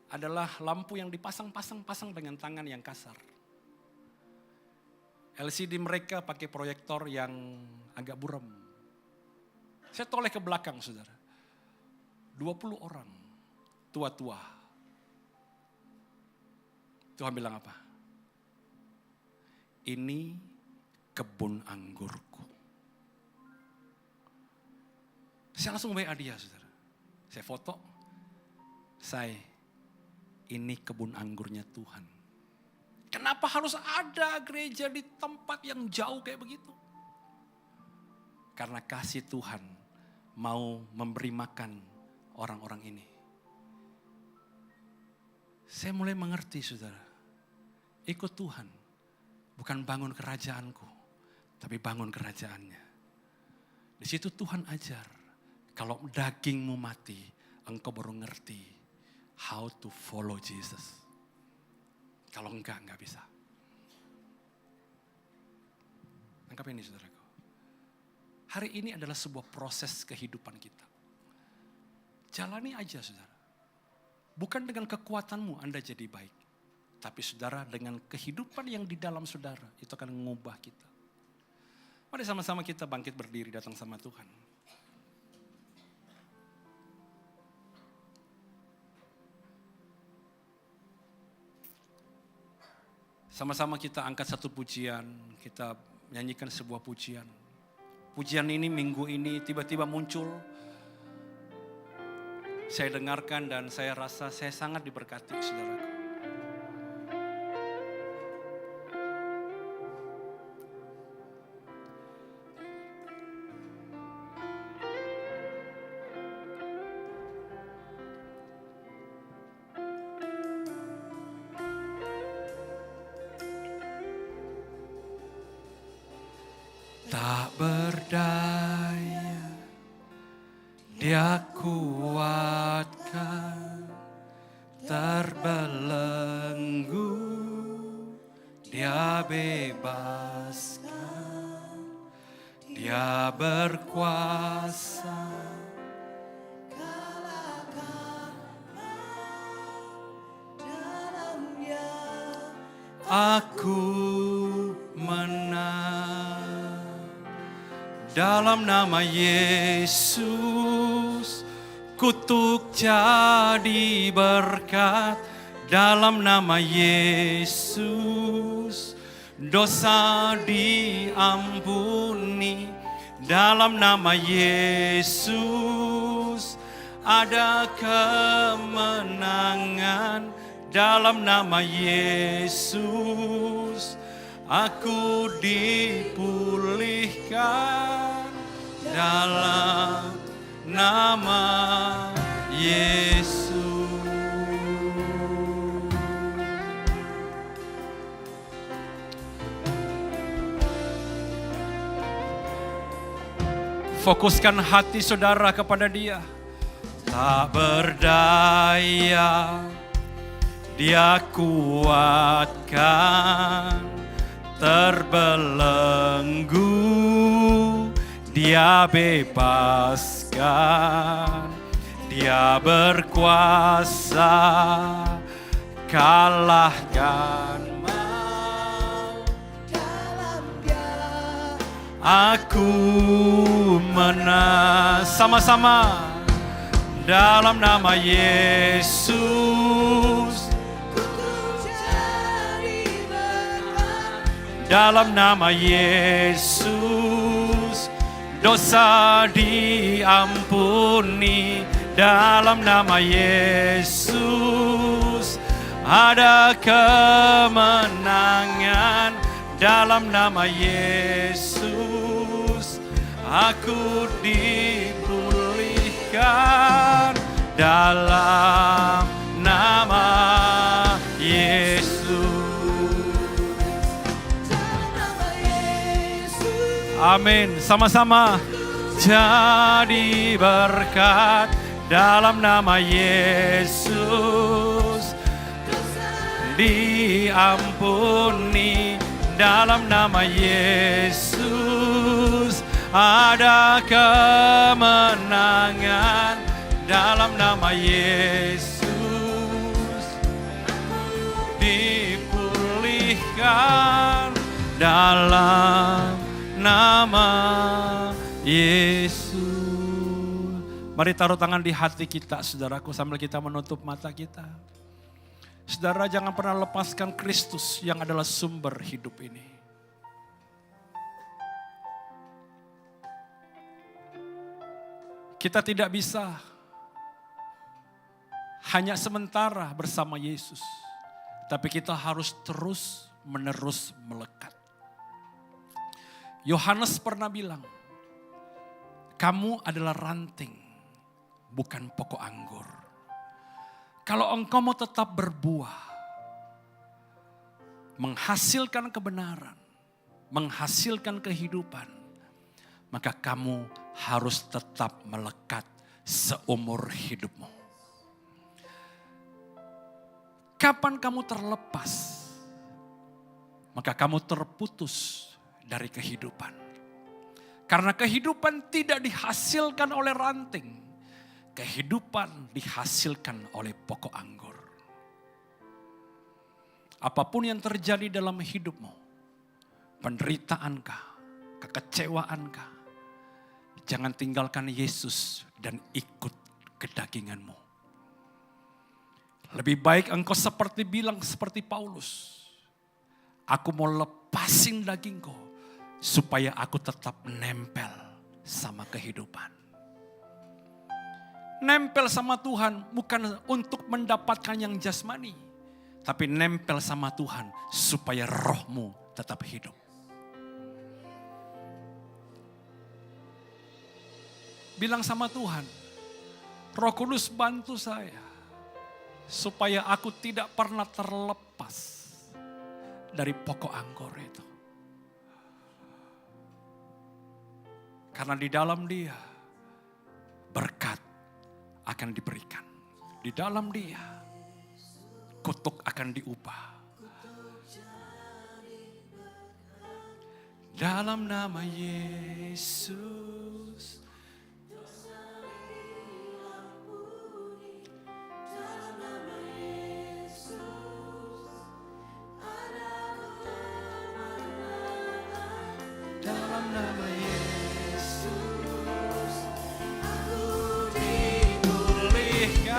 adalah lampu yang dipasang-pasang dengan tangan yang kasar. LCD mereka pakai proyektor yang agak buram. Saya toleh ke belakang saudara. 20 orang, tua-tua. Tuhan bilang apa? Ini kebun anggurku. Saya langsung WA dia saudara. Saya foto. Ini kebun anggurnya Tuhan. Kenapa harus ada gereja di tempat yang jauh kayak begitu? Karena kasih Tuhan mau memberi makan orang-orang ini. Saya mulai mengerti saudara. Ikut Tuhan. Bukan bangun kerajaanku. Tapi bangun kerajaannya. Di situ Tuhan ajar. Kalau dagingmu mati, engkau baru ngerti how to follow Jesus. Kalau enggak bisa. Tangkap ini saudaraku. Hari ini adalah sebuah proses kehidupan kita. Jalani aja saudara. Bukan dengan kekuatanmu Anda jadi baik. Tapi saudara dengan kehidupan yang di dalam saudara itu akan mengubah kita. Mari sama-sama kita bangkit berdiri datang sama Tuhan. Sama-sama kita angkat satu pujian, kita nyanyikan sebuah pujian. Pujian ini minggu ini tiba-tiba muncul. Saya dengarkan dan saya rasa saya sangat diberkati saudaraku. Tak berdaya, Dia kuatkan, terbelenggu, Dia bebaskan, Dia berkuasa, kalahkan maut dalamnya, aku menang. Dalam nama Yesus, kutuk jadi berkat. Dalam nama Yesus, dosa diampuni. Dalam nama Yesus, ada kemenangan. Dalam nama Yesus, aku dipulihkan. Dalam nama Yesus. Fokuskan hati saudara kepada Dia. Tak berdaya, Dia kuatkan, terbelenggu, Dia bebaskan, Dia berkuasa, kalahkan maut dalamnya. Aku menang. Sama-sama. Dalam nama Yesus, dalam nama Yesus, dosa diampuni. Dalam nama Yesus, ada kemenangan. Dalam nama Yesus, aku dipulihkan. Dalam nama Yesus. Amin. Sama-sama. Jadi berkat dalam nama Yesus. Diampuni dalam nama Yesus. Ada kemenangan dalam nama Yesus. Dipulihkan dalam nama Yesus. Mari taruh tangan di hati kita, saudaraku, sambil kita menutup mata kita. Saudara, jangan pernah lepaskan Kristus yang adalah sumber hidup ini. Kita tidak bisa hanya sementara bersama Yesus, tapi kita harus terus menerus melekat. Yohanes pernah bilang, kamu adalah ranting, bukan pokok anggur. Kalau engkau mau tetap berbuah, menghasilkan kebenaran, menghasilkan kehidupan, maka kamu harus tetap melekat seumur hidupmu. Kapan kamu terlepas, maka kamu terputus dari kehidupan. Karena kehidupan tidak dihasilkan oleh ranting, kehidupan dihasilkan oleh pokok anggur. Apapun yang terjadi dalam hidupmu, penderitaankah, kekecewaankah, jangan tinggalkan Yesus dan ikut kedaginganmu. Lebih baik engkau seperti Paulus. Aku mau lepasin dagingku supaya aku tetap nempel sama kehidupan. Nempel sama Tuhan bukan untuk mendapatkan yang jasmani, tapi nempel sama Tuhan supaya rohmu tetap hidup. Bilang sama Tuhan, Roh Kudus bantu saya supaya aku tidak pernah terlepas dari pokok anggur itu. Karena di dalam Dia berkat akan diberikan. Di dalam Dia kutuk akan diubah. Dalam nama Yesus. Dalam nama Yesus, aku dipulihkan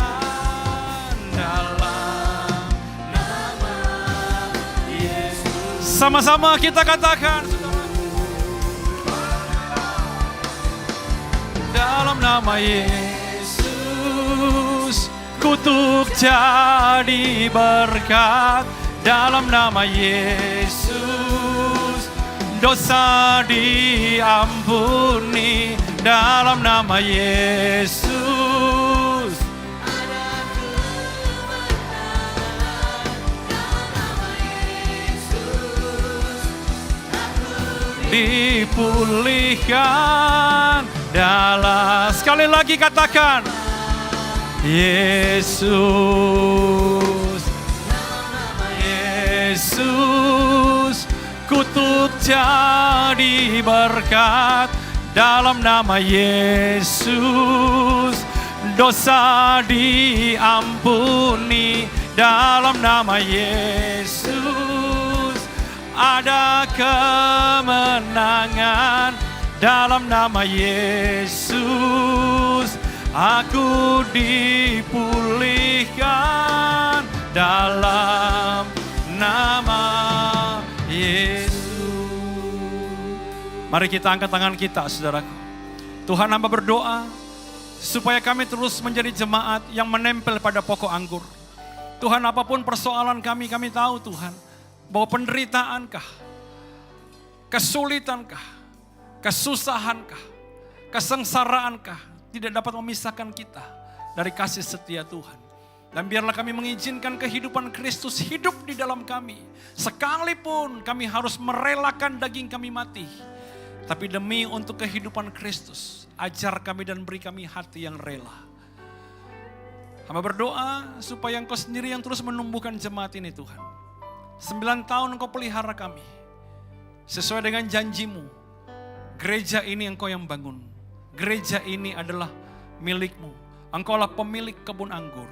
dalam nama Yesus. Sama-sama kita katakan, saudara. Dalam nama Yesus, kutuk jadi berkat. Dalam nama Yesus, dosa diampuni dalam nama Yesus. Ada kemenangan dalam nama Yesus. Dipulihkan dalam, sekali lagi katakan, Yesus. Yesus, kutuk jadi berkat dalam nama Yesus. Dosa diampuni dalam nama Yesus. Ada kemenangan dalam nama Yesus. Aku dipulihkan dalam nama Yesus. Mari kita angkat tangan kita, saudaraku. Tuhan, hamba berdoa supaya kami terus menjadi jemaat yang menempel pada pokok anggur. Tuhan, apapun persoalan kami tahu Tuhan, bahwa penderitaankah, kesulitankah, kesusahankah, kesengsaraankah tidak dapat memisahkan kita dari kasih setia Tuhan. Dan biarlah kami mengizinkan kehidupan Kristus hidup di dalam kami. Sekalipun kami harus merelakan daging kami mati, Tapi demi untuk kehidupan Kristus, ajar kami dan beri kami hati yang rela. Hamba berdoa supaya Engkau sendiri yang terus menumbuhkan jemaat ini Tuhan. 9 tahun Engkau pelihara kami. Sesuai dengan janji-Mu, gereja ini Engkau yang bangun. Gereja ini adalah milik-Mu. Engkaulah pemilik kebun anggur.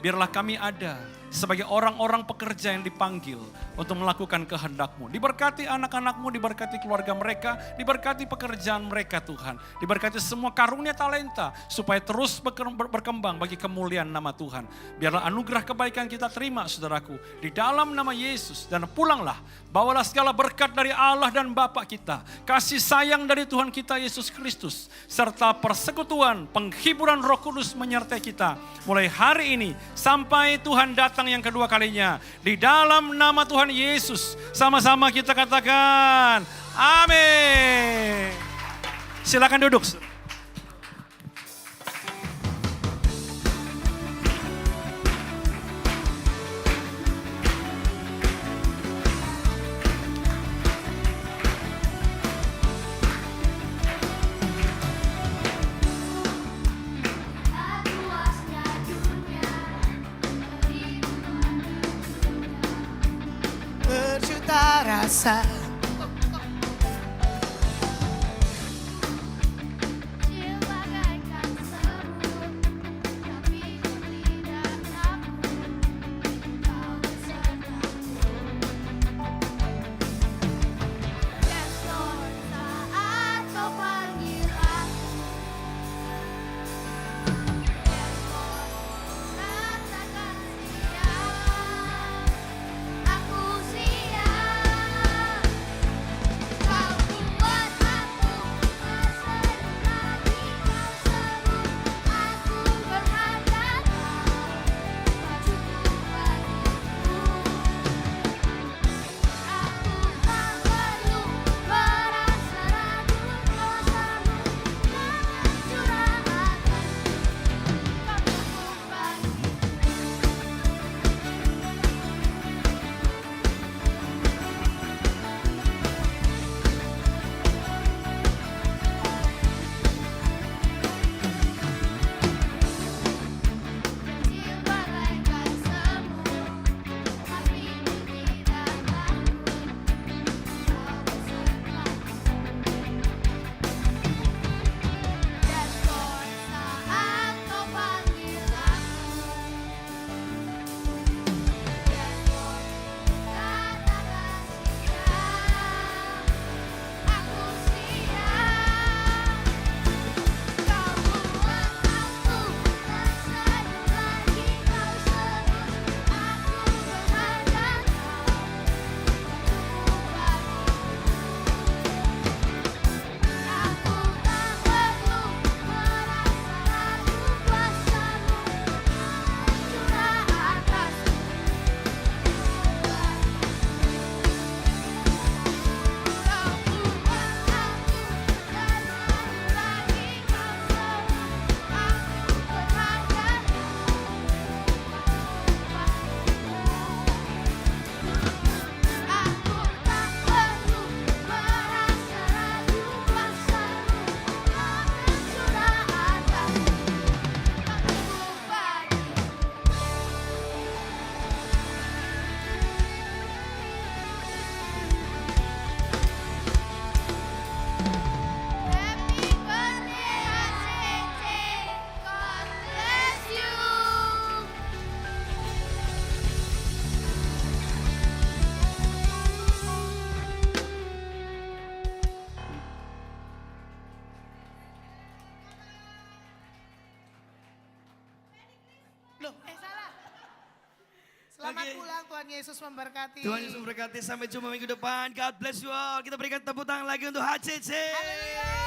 Biarlah kami ada sebagai orang-orang pekerja yang dipanggil untuk melakukan kehendak-Mu. Diberkati anak-anak-Mu, diberkati keluarga mereka, diberkati pekerjaan mereka Tuhan. Diberkati semua karunia talenta supaya terus berkembang bagi kemuliaan nama Tuhan. Biarlah anugerah kebaikan kita terima saudaraku di dalam nama Yesus. Dan pulanglah, bawalah segala berkat dari Allah dan Bapa kita. Kasih sayang dari Tuhan kita Yesus Kristus. Serta persekutuan, penghiburan Roh Kudus menyertai kita. Mulai hari ini sampai Tuhan datang yang kedua kalinya. Di dalam nama Tuhan Yesus. Sama-sama kita katakan amin. Silakan duduk. Berjuta rasa. Selamat pulang, Tuhan Yesus memberkati. Tuhan Yesus memberkati, sampai jumpa minggu depan. God bless you all. Kita berikan tepuk tangan lagi untuk HCC. Haleluya.